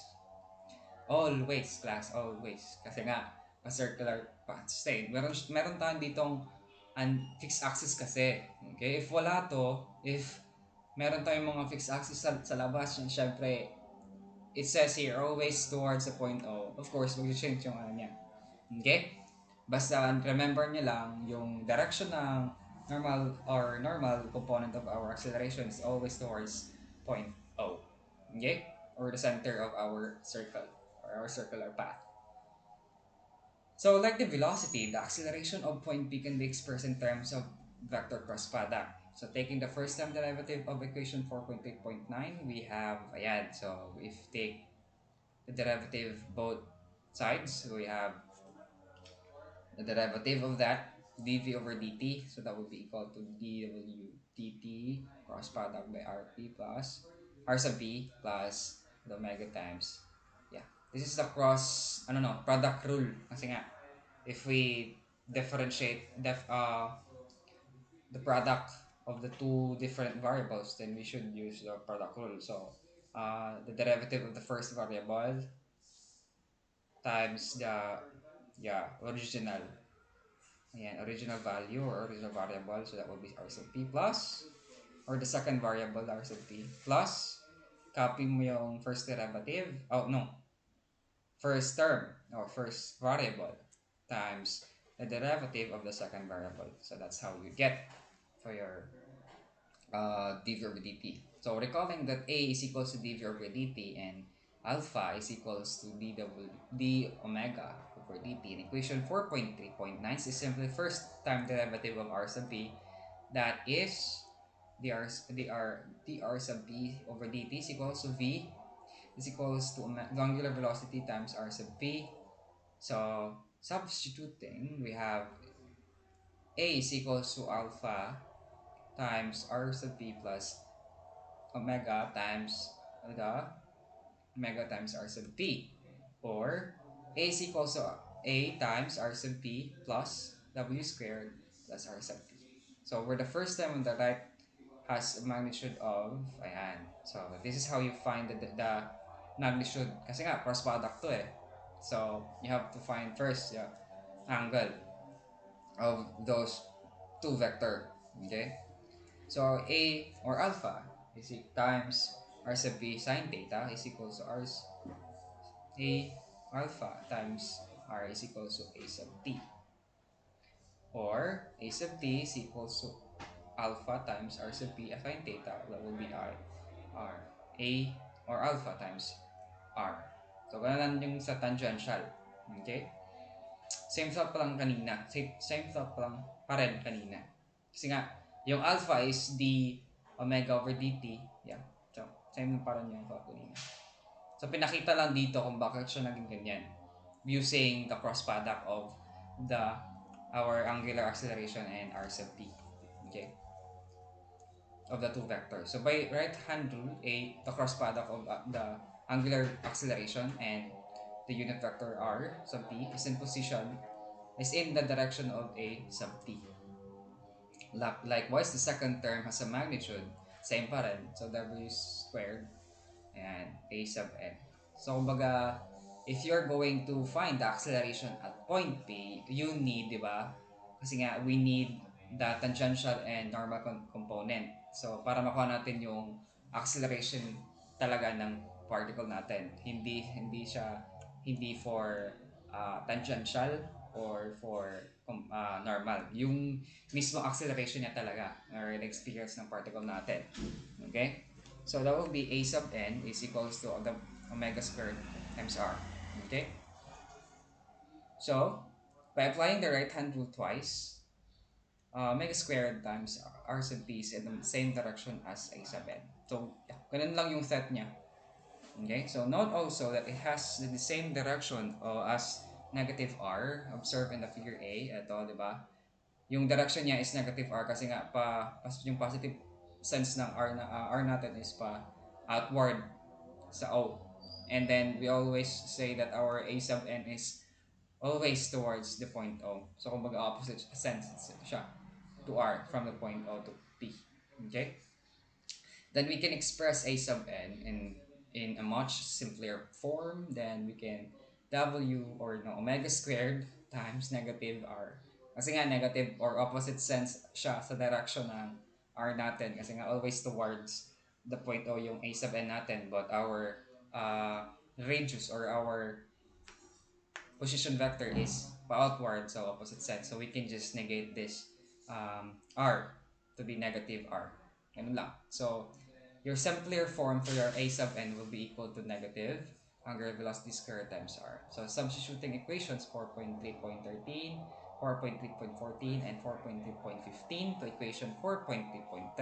Always, class, always. Kasi nga, pa-circular path state. Meron tayong ditong fixed axis kasi. Okay? If wala to, if meron tayong mga fixed axis sa labas, yun, syempre, it says here, always towards the point O. Of course, mag-change yung ano niya. Okay? Basta remember nyo lang, yung direction ng normal component of our acceleration is always towards point O. Okay? Or the center of our circle, or our circular path. So like the velocity, the acceleration of point P can be expressed in terms of vector cross product. So taking the first term derivative of equation 4.8.9, we have, ayan, so if take the derivative both sides, we have the derivative of that dv over dt, so that would be equal to dw dt cross product by rp plus r sub p plus the omega times, yeah, this is the cross ano no product rule kasi nga if we differentiate the product of the two different variables, then we should use the product rule. So the derivative of the first variable times the, yeah, original value or original variable, so that will be r sub p plus, or the second variable r sub p plus, copy mo yung first derivative, oh no, first term or first variable times the derivative of the second variable. So that's how you get for your dv over dt. So recalling that a is equals to dv over dt and alpha is equals to d omega over dt, in equation 4.3.9 is simply first time derivative of r sub p, that is dr sub p over dt is equals to v is equals to the angular velocity times r sub p. So substituting, we have a is equals to alpha times r sub p plus omega times the omega times r sub p, or a is equals to a times r sub p plus w squared plus r sub p. So where the first term on the right has a magnitude of, ayan, so this is how you find the magnitude kasi nga cross product to eh, so you have to find first the angle of those two vector. Okay, so a or alpha is times r sub p sine theta is equals to a alpha times r is equals to a sub t, or a sub t is equals to alpha times r sub p sine theta, that will be r a or alpha times r. So ganun lang yung sa tangential. Okay, same thought pa lang kanina, same thought pa lang pa rin kanina, kasi nga yung alpha is the omega over dt, yeah, so same pa rin yung thought kanina. So pinakita lang dito kung bakit siya naging ganyan using the cross product of the our angular acceleration and r sub p, okay, of the two vectors. So by right hand rule, the cross product of the angular acceleration and the unit vector r sub t is in the direction of a sub t. Likewise, the second term has a magnitude, same pa rin. So w squared and a sub n. So kumbaga, if you're going to find the acceleration at point P, you need, di ba? Kasi nga, we need the tangential and normal component. So para makuha natin yung acceleration talaga ng particle natin. Hindi for tangential or for normal. Yung mismo acceleration niya talaga or the experience ng particle natin. Okay? So that will be a sub n is equals to the omega squared times r. Okay? So, By applying the right hand rule twice, omega squared times r sub t is in the same direction as a sub n. So, yeah, ganun lang yung set niya. Okay, so note also that it has the same direction as negative r, observed in the figure A. Ito, di ba? Yung direction niya is negative r kasi nga yung positive sense ng r natin is pa outward sa O. And then we always say that our A sub n is always towards the point O. So kumbaga opposite sense siya to R from the point O to P. Okay? Then we can express A sub n in a much simpler form. Then we can W or no, omega squared times negative R. Kasi nga negative or opposite sense siya sa direction ng R natin. Kasi nga always towards the point O yung A sub n natin. But our radius or our position vector is pa-outward, so opposite side. So we can just negate this r to be negative r. Ganun lang. So your simpler form for your a sub n will be equal to negative angular velocity squared times r. So substituting equations 4.3.13, 4.3.14, and 4.3.15 to equation 4.3.12,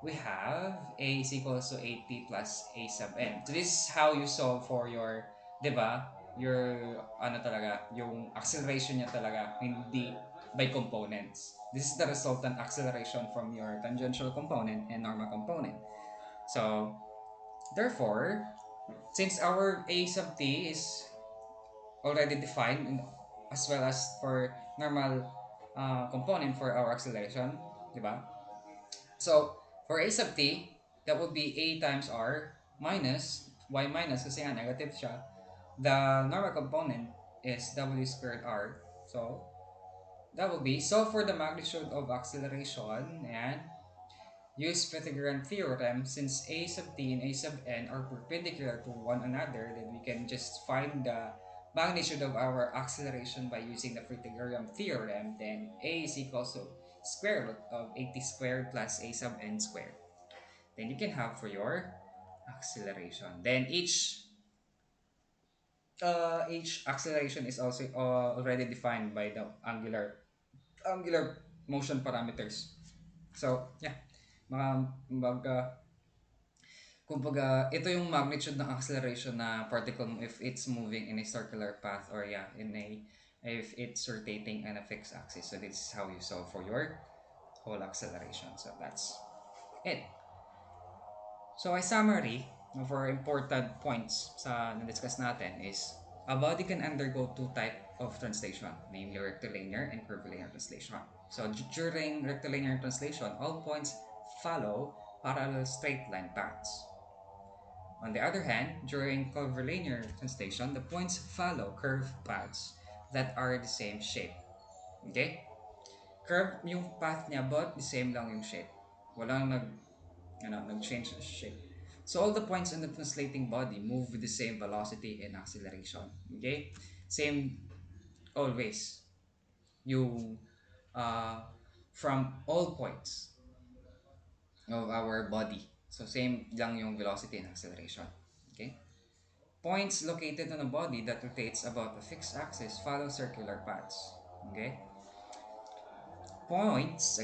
we have a is equals to 80 plus a sub n. So this is how you solve for your, di ba, your ano talaga, yung acceleration niya talaga, hindi by components. This is the resultant acceleration from your tangential component and normal component. So, therefore, since our a sub t is already defined as well as for normal component for our acceleration, di ba? So, for a sub t, that would be a times r minus y minus kasi nga negative siya. The normal component is w squared r. So, that will be, so for the magnitude of acceleration and use Pythagorean theorem, since a sub t and a sub n are perpendicular to one another, then we can just find the magnitude of our acceleration by using the Pythagorean theorem. Then a is equals to square root of 80 squared plus a sub n squared. Then you can have for your acceleration. Then each acceleration is also already defined by the angular motion parameters. So, yeah. Kumbaga, ito yung magnitude ng acceleration na particle mo if it's moving in a circular path or yeah, if it's rotating on a fixed axis. So this is how you solve for your whole acceleration. So that's it. So a summary of our important points sa na-discuss natin is a body can undergo two type of translation, namely rectilinear and curvilinear translation. So during rectilinear translation, all points follow parallel straight line paths. On the other hand, during curvilinear translation, the points follow curved paths that are the same shape. Okay? Curve yung path niya but the same lang yung shape. Walang nag-change the shape. So all the points in the translating body move with the same velocity and acceleration. Okay? Same always. You from all points of our body. So same lang yung velocity and acceleration. Okay? Points located on a body that rotates about a fixed axis follow circular paths. Okay? Points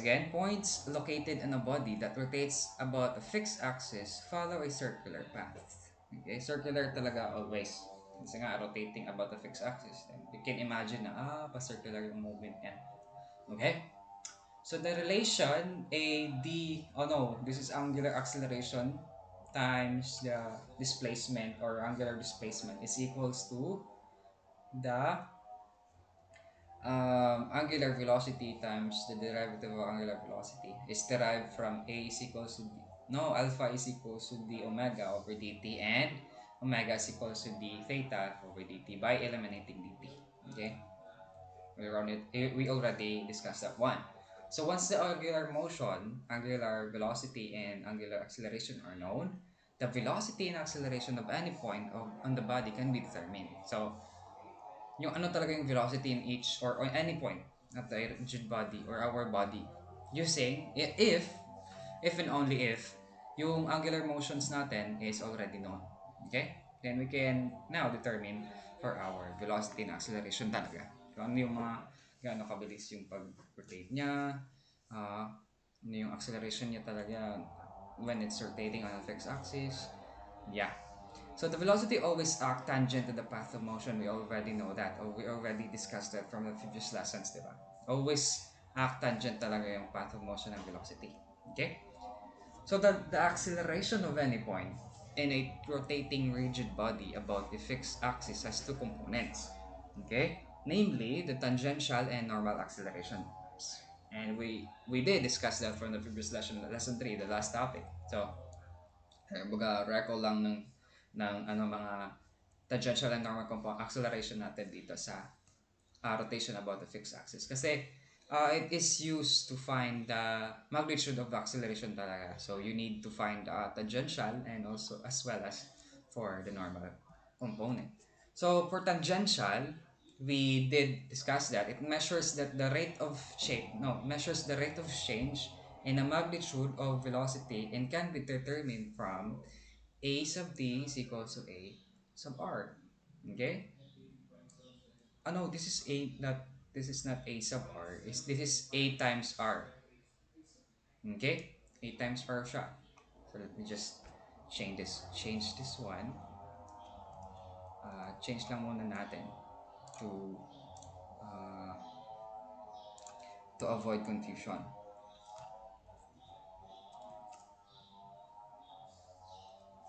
located on a body that rotates about a fixed axis follow a circular path. Okay? Circular talaga always. Kasi nga, rotating about a fixed axis. Then you can imagine na, pa-circular yung movement niya. Okay? So the relation this is angular acceleration times the displacement or angular displacement is equals to the angular velocity times the derivative of angular velocity is derived from a is equals to alpha is equals to d omega over dt and omega is equals to d theta over dt by eliminating dt. Okay, we already discussed that one. So once the angular motion, angular velocity, and angular acceleration are known, the velocity and acceleration of any point on the body can be determined. So yung ano talaga yung velocity in each or any point at the rigid body or our body using if and only if yung angular motions natin is already known. Okay? Then we can now determine for our velocity and acceleration talaga. Kung ano yung mga gaano kabilis yung pag-rotate niya, ano yung acceleration niya talaga when it's rotating on a fixed axis. Yeah. So the velocity always act tangent to the path of motion. We already know that, or we already discussed that from the previous lessons, di ba? Always act tangent talaga yung path of motion ng velocity. Okay? So the acceleration of any point in a rotating rigid body about a fixed axis has two components. Okay? Namely, the tangential and normal acceleration. And we did discuss that from the previous lesson 3, the last topic. So, baga recall lang ng ano mga tangential and normal acceleration natin dito sa rotation about the fixed axis. Kasi it is used to find the magnitude of the acceleration talaga. So you need to find tangential and also as well as for the normal component. So for tangential, we did discuss that it measures that the rate of change no measures the rate of change in a magnitude of velocity and can be determined from a sub t is equals to a sub r. Okay. No, this is a not this is not a sub r. This is a times r. Okay, a times r siya. So let me just change this one. Change lang muna natin to uh, to avoid confusion.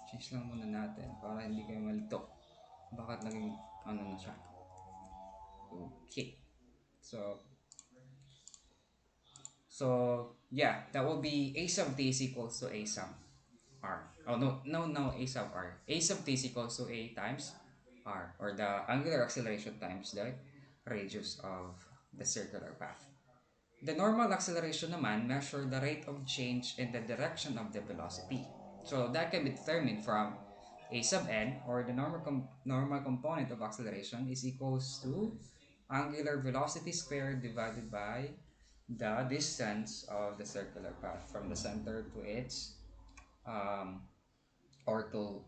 Change lang muna natin para hindi kayo malito. Bakit naging ano na siya? Okay. So yeah, that will be a sub t is equals to a sub r. Oh no, a sub r. A sub t is equals to a times r, or the angular acceleration times the radius of the circular path. The normal acceleration naman measure the rate of change in the direction of the velocity. So that can be determined from a sub n, or the normal component of acceleration is equals to angular velocity squared divided by the distance of the circular path from the center to its um, or to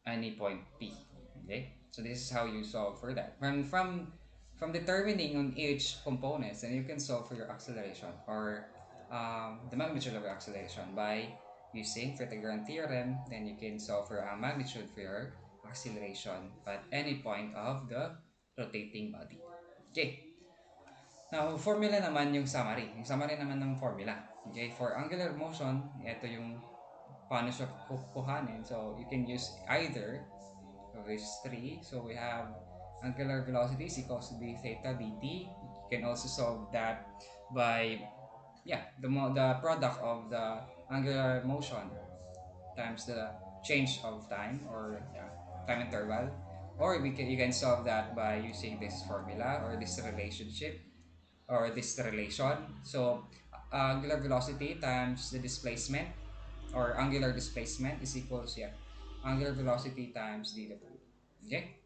any point P. Okay, so this is how you solve for that. From determining on each components, then you can solve for your acceleration, or the magnitude of your acceleration by using Pythagorean theorem. Then you can solve for a magnitude for your acceleration at any point of the rotating body. Okay. Now, formula naman yung summary. Yung summary naman ng formula. Okay, for angular motion, ito yung paano siya kukuhanin. So, you can use either of these three. So, we have angular velocity is equals to d theta dt. You can also solve that by, yeah, the product of the angular motion times the change of time, or yeah, time interval. Or you can solve that by using this formula or this relationship or this relation. So angular velocity times the displacement, or angular displacement, is equals, yeah, angular velocity times d w. Okay?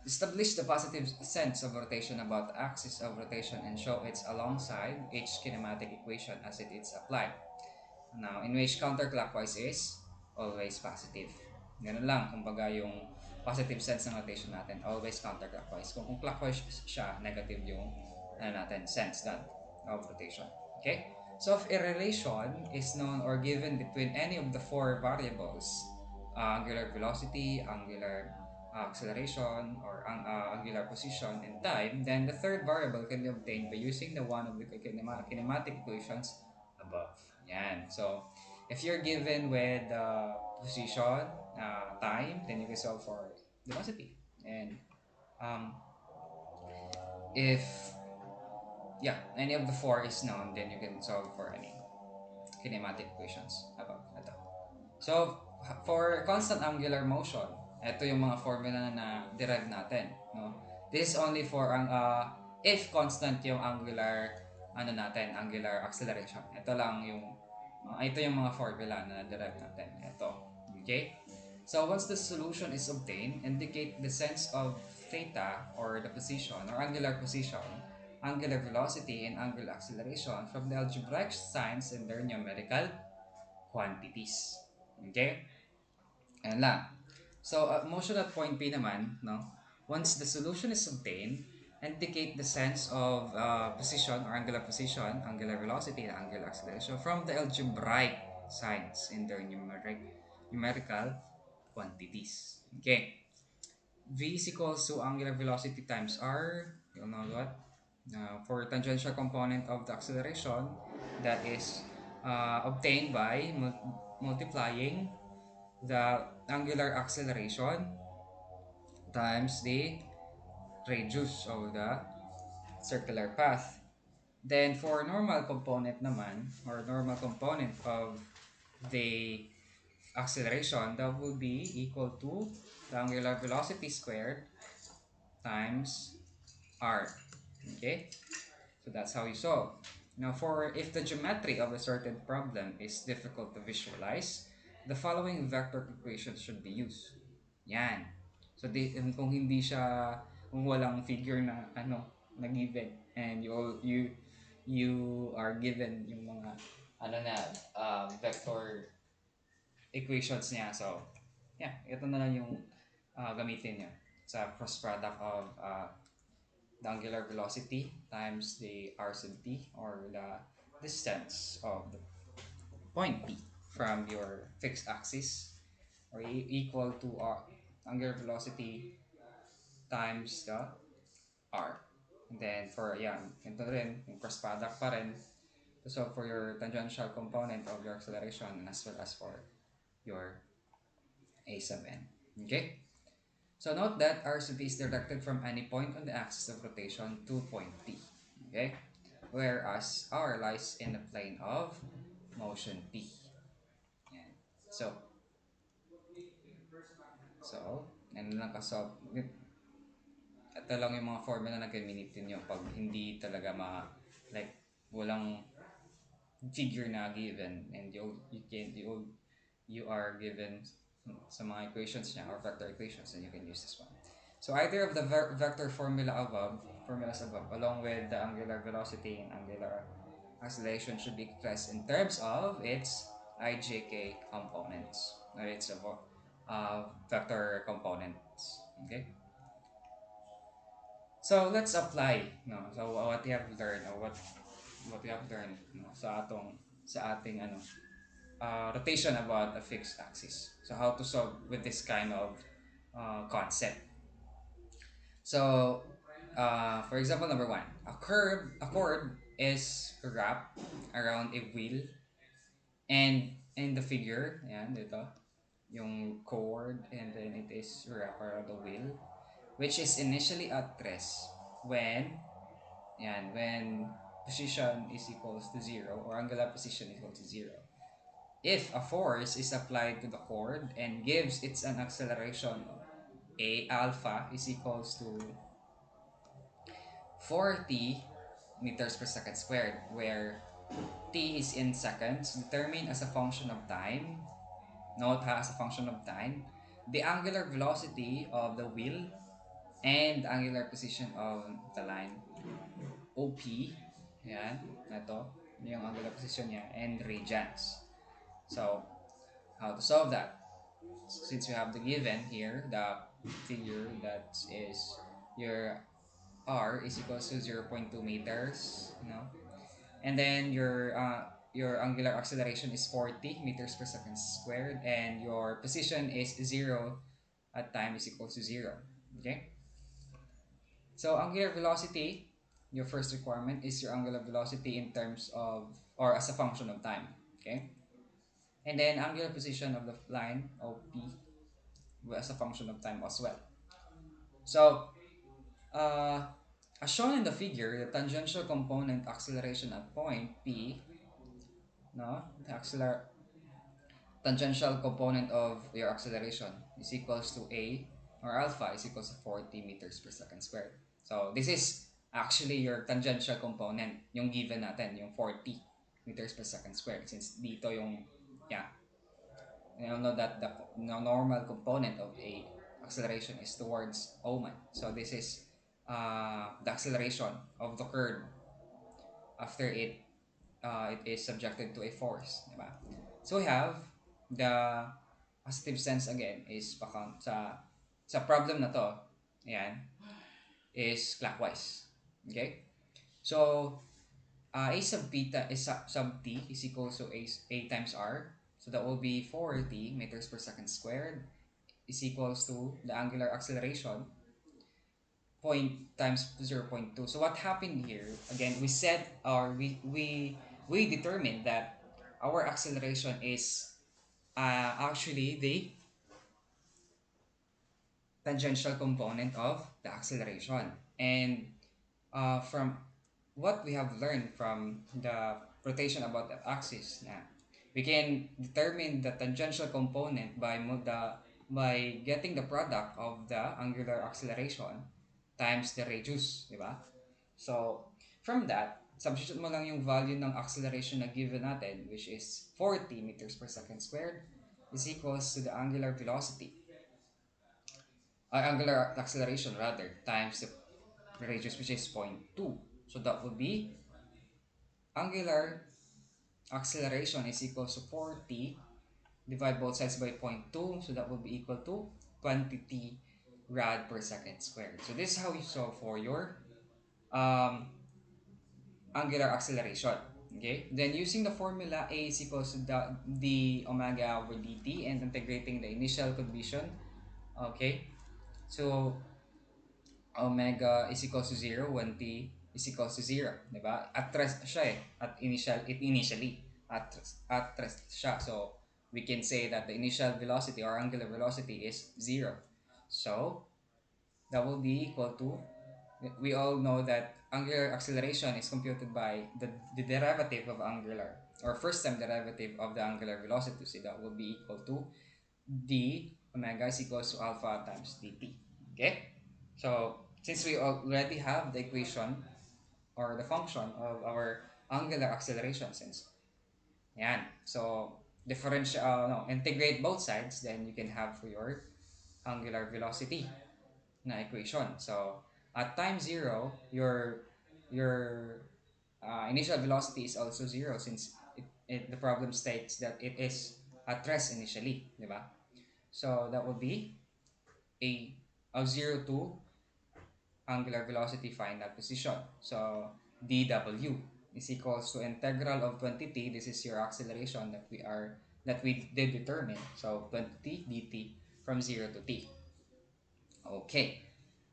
Establish the positive sense of rotation about the axis of rotation and show it's alongside each kinematic equation as it is applied. Now, in which counterclockwise is always positive. Ganun lang, kumbaga yung positive sense ng rotation natin, always counterclockwise. Kung clockwise siya, negative yung natin, sense that of rotation. Okay? So, if a relation is known or given between any of the four variables, angular velocity, angular acceleration, or angular position and time, then the third variable can be obtained by using the one of the kinematic equations above. Yan. So, if you're given with position, time, then you can solve for velocity. And um, if, yeah, any of the four is known, then you can solve for any kinematic equations above. Ito. So, for constant angular motion, ito yung mga formula na derive natin. No? This is only for ang if constant yung angular angular acceleration. Ito lang yung ito yung mga formula na derive natin. Ito. Okay? So once the solution is obtained, indicate the sense of theta, or the position or angular position, angular velocity, and angular acceleration from the algebraic signs and their numerical quantities. Okay? Ayan lang. So, motion at point P naman, no? Once the solution is obtained, indicate the sense of position or angular position, angular velocity, and angular acceleration from the algebraic signs in their numerical quantities. Okay, v is equals to angular velocity times r. You'll know what? For tangential component of the acceleration, that is obtained by multiplying the angular acceleration times the radius of the circular path. Then for normal component naman, or normal component of the acceleration, that will be equal to the angular velocity squared times r. Okay? So that's how you solve. Now, for if the geometry of a certain problem is difficult to visualize, the following vector equation should be used. Yan. So, kung hindi siya, kung walang figure na, na given, and you are given yung mga, vector equations niya. So, yeah, ito na lang yung gamitin niya sa cross product of the angular velocity times the r sub t, or the distance of the point P from your fixed axis, or equal to angular velocity times the r. And then for, ito rin, yung cross product pa rin to solve for your tangential component of your acceleration, and as well as for your a sub n. Okay? So note that r sub t is directed from any point on the axis of rotation to point P. Okay? Whereas r lies in the plane of motion P. Yan. So, yan lang kaso. Ito lang yung mga formula na gamitin nyo pag hindi talaga like, walang figure na given, and you are given sa mga equations niya, or vector equations, and you can use this one. So either of the vector formulas above, along with the angular velocity and angular acceleration, should be expressed in terms of its ijk components, or its vector components. Okay. So let's apply, no. So what you have learned, or what we have learned, no, sa ating rotation about a fixed axis. So how to solve with this kind of concept. So for example, number one, a cord is wrapped around a wheel, and in the figure, yan, dito, yung cord, and then it is wrapped around the wheel, which is initially at rest when position is equals to zero, or angular position is equal to zero. If a force is applied to the cord and gives its an acceleration, a alpha is equals to 40 meters per second squared, where t is in seconds, determined as a function of time. Note ha, as a function of time, the angular velocity of the wheel and the angular position of the line OP. Yan, ito, yung angular position niya, and radians. So, how to solve that? Since we have the given here, the figure that is your r is equals to 0.2 meters, and then your angular acceleration is 40 meters per second squared, and your position is 0 at time is equals to 0. Okay? So angular velocity, your first requirement is your angular velocity in terms of, or as a function of time. Okay? And then angular position of the line, OP, as a function of time as well. So, uh, as shown in the figure, the tangential component acceleration at point P, no, the tangential component of your acceleration is equals to a, or alpha is equals to 40 meters per second squared. So this is actually your tangential component, yung given natin, yung 40 meters per second squared. Since dito yung, you know that the normal component of a acceleration is towards Oman. So this is the acceleration of the curve after it is subjected to a force, diba? So we have the positive sense again is sa problem na to. Ayan. is clockwise. Okay? So, a sub beta is sub t is equal to a times r. So that will be 4t meters per second squared is equals to the angular acceleration point times 0.2. So what happened here? Again, we said or we determined that our acceleration is actually the tangential component of the acceleration. And from what we have learned from the rotation about the axis na we can determine the tangential component by getting the product of the angular acceleration times the radius, di ba? So, from that, substitute mo lang yung value ng acceleration na given natin, which is 40 meters per second squared, is equals to the angular velocity, angular acceleration rather, times the radius, which is zero point 0.2. So that would be angular acceleration is equal to 40, divide both sides by zero point 0.2, so that would be equal to 20t rad per second squared. So this is how you solve for your um, angular acceleration. Okay, then using the formula A is equals to the omega over dt and integrating the initial condition. Okay, so omega is equals to 0 when t is equals to 0, di ba? At rest siya eh. Initially. At rest siya. So, we can say that the initial velocity or angular velocity is 0. So, that will be equal to, we all know that angular acceleration is computed by the derivative of angular, or first time derivative of the angular velocity. So, that will be equal to d omega is equals to alpha times dt. Okay? So, since we already have the equation or the function of our angular acceleration, since yan, so differential, no, integrate both sides, then you can have for your angular velocity na equation. So, at time zero, your initial velocity is also zero since the problem states that it is at rest initially, di ba? So, that would be a of 0 to angular velocity final position. So dw is equals to integral of 20t. This is your acceleration that we did determine. So 20t dt from 0 to t. Okay.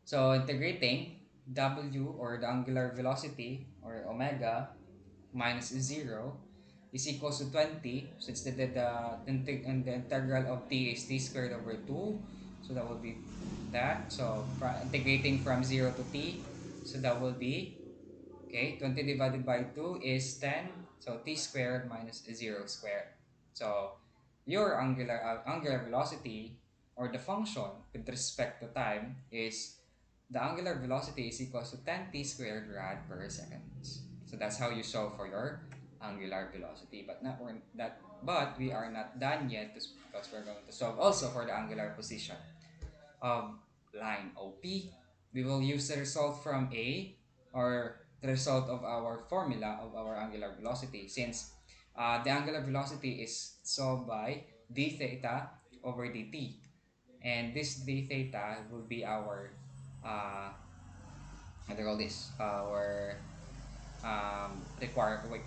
So integrating w or the angular velocity or omega minus 0 is equals to 20 since and the integral of t is t squared over 2, so that will be that. So integrating from 0 to t, so that will be, okay, 20 divided by 2 is 10, so t squared minus 0 squared. So your angular velocity or the function with respect to time is the angular velocity is equals to 10t squared rad per second. So that's how you solve for your angular velocity. But we are not done yet because we're going to solve also for the angular position of line OP. We will use the result from A, or the result of our formula of our angular velocity, since the angular velocity is solved by d theta over dt. And this d theta will be our what do you call this? Our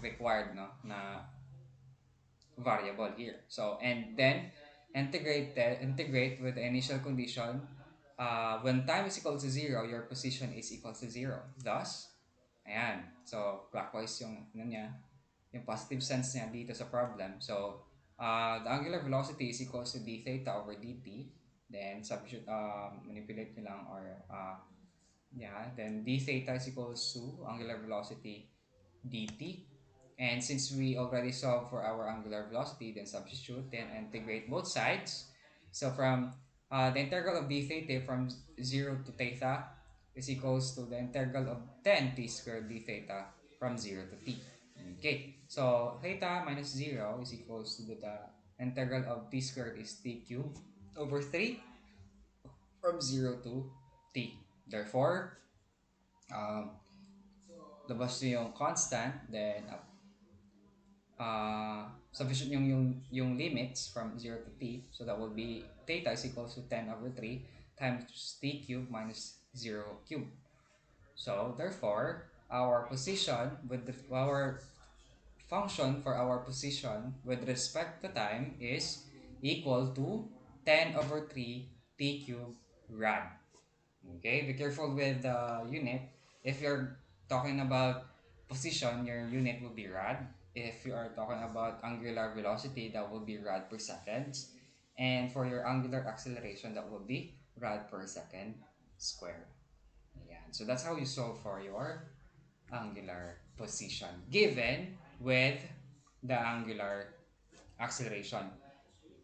required no na variable here. So and then integrate with the initial condition. When time is equal to zero, your position is equal to zero. Thus, ayan. So clockwise yung ano niya, yung positive sense niya dito sa problem. So the angular velocity is equals to d theta over dt. Then substitute, manipulate nyo lang, or yeah, then d theta is equals to angular velocity dt. And since we already solved for our angular velocity, then substitute, then integrate both sides. So from the integral of d theta from 0 to theta is equals to the integral of 10 t squared d theta from 0 to t. Okay, so theta minus 0 is equals to the integral of t squared is t cubed over 3 from 0 to t. Therefore, um, labas nyo yung constant, then sufficient yung limits from 0 to t, so that will be theta is equals to 10 over 3 times t cube minus 0 cube. So therefore, our position with our function for our position with respect to time is equal to 10 over 3 t cube rad. Okay, be careful with the unit. If you're talking about position, your unit will be rad. If you are talking about angular velocity, that will be rad per second. And for your angular acceleration, that will be rad per second square. Yeah, so that's how you solve for your angular position given with the angular acceleration.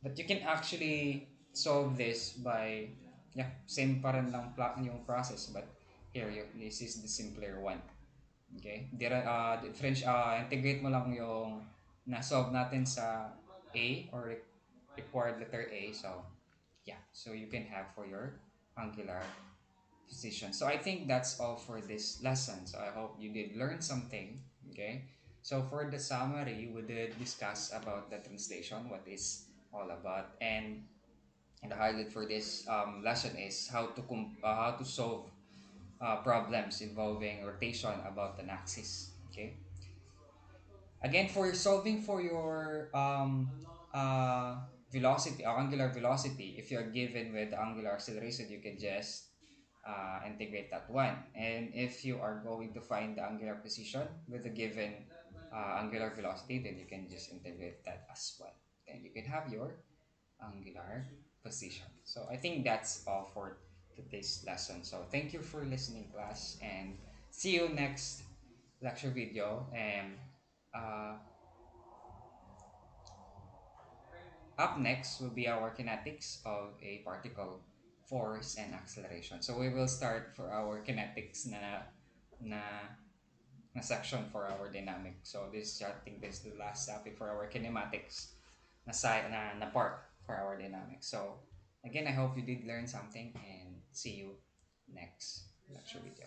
But you can actually solve this by, yeah, same pa rin lang yung process, but here, this is the simpler one. Okay? Integrate mo lang yung na-solve natin sa A or required letter A. So, yeah. So, you can have for your angular position. So, I think that's all for this lesson. So, I hope you did learn something. Okay? So, for the summary, we did discuss about the translation, what is all about, and the highlight for this lesson is how to solve problems involving rotation about an axis. Okay. Again, for solving for your velocity, angular velocity, if you're given with angular acceleration, you can just integrate that one. And if you are going to find the angular position with the given angular velocity, then you can just integrate that as well. Then you can have your angular position. So I think that's all for today's lesson. So thank you for listening, class, and see you next lecture video. And uh, up next will be our kinetics of a particle, force and acceleration. So we will start for our kinetics na na section for our dynamic. So this, I think this is the last topic for our kinematics na part for our dynamics. So again, I hope you did learn something and see you next lecture video.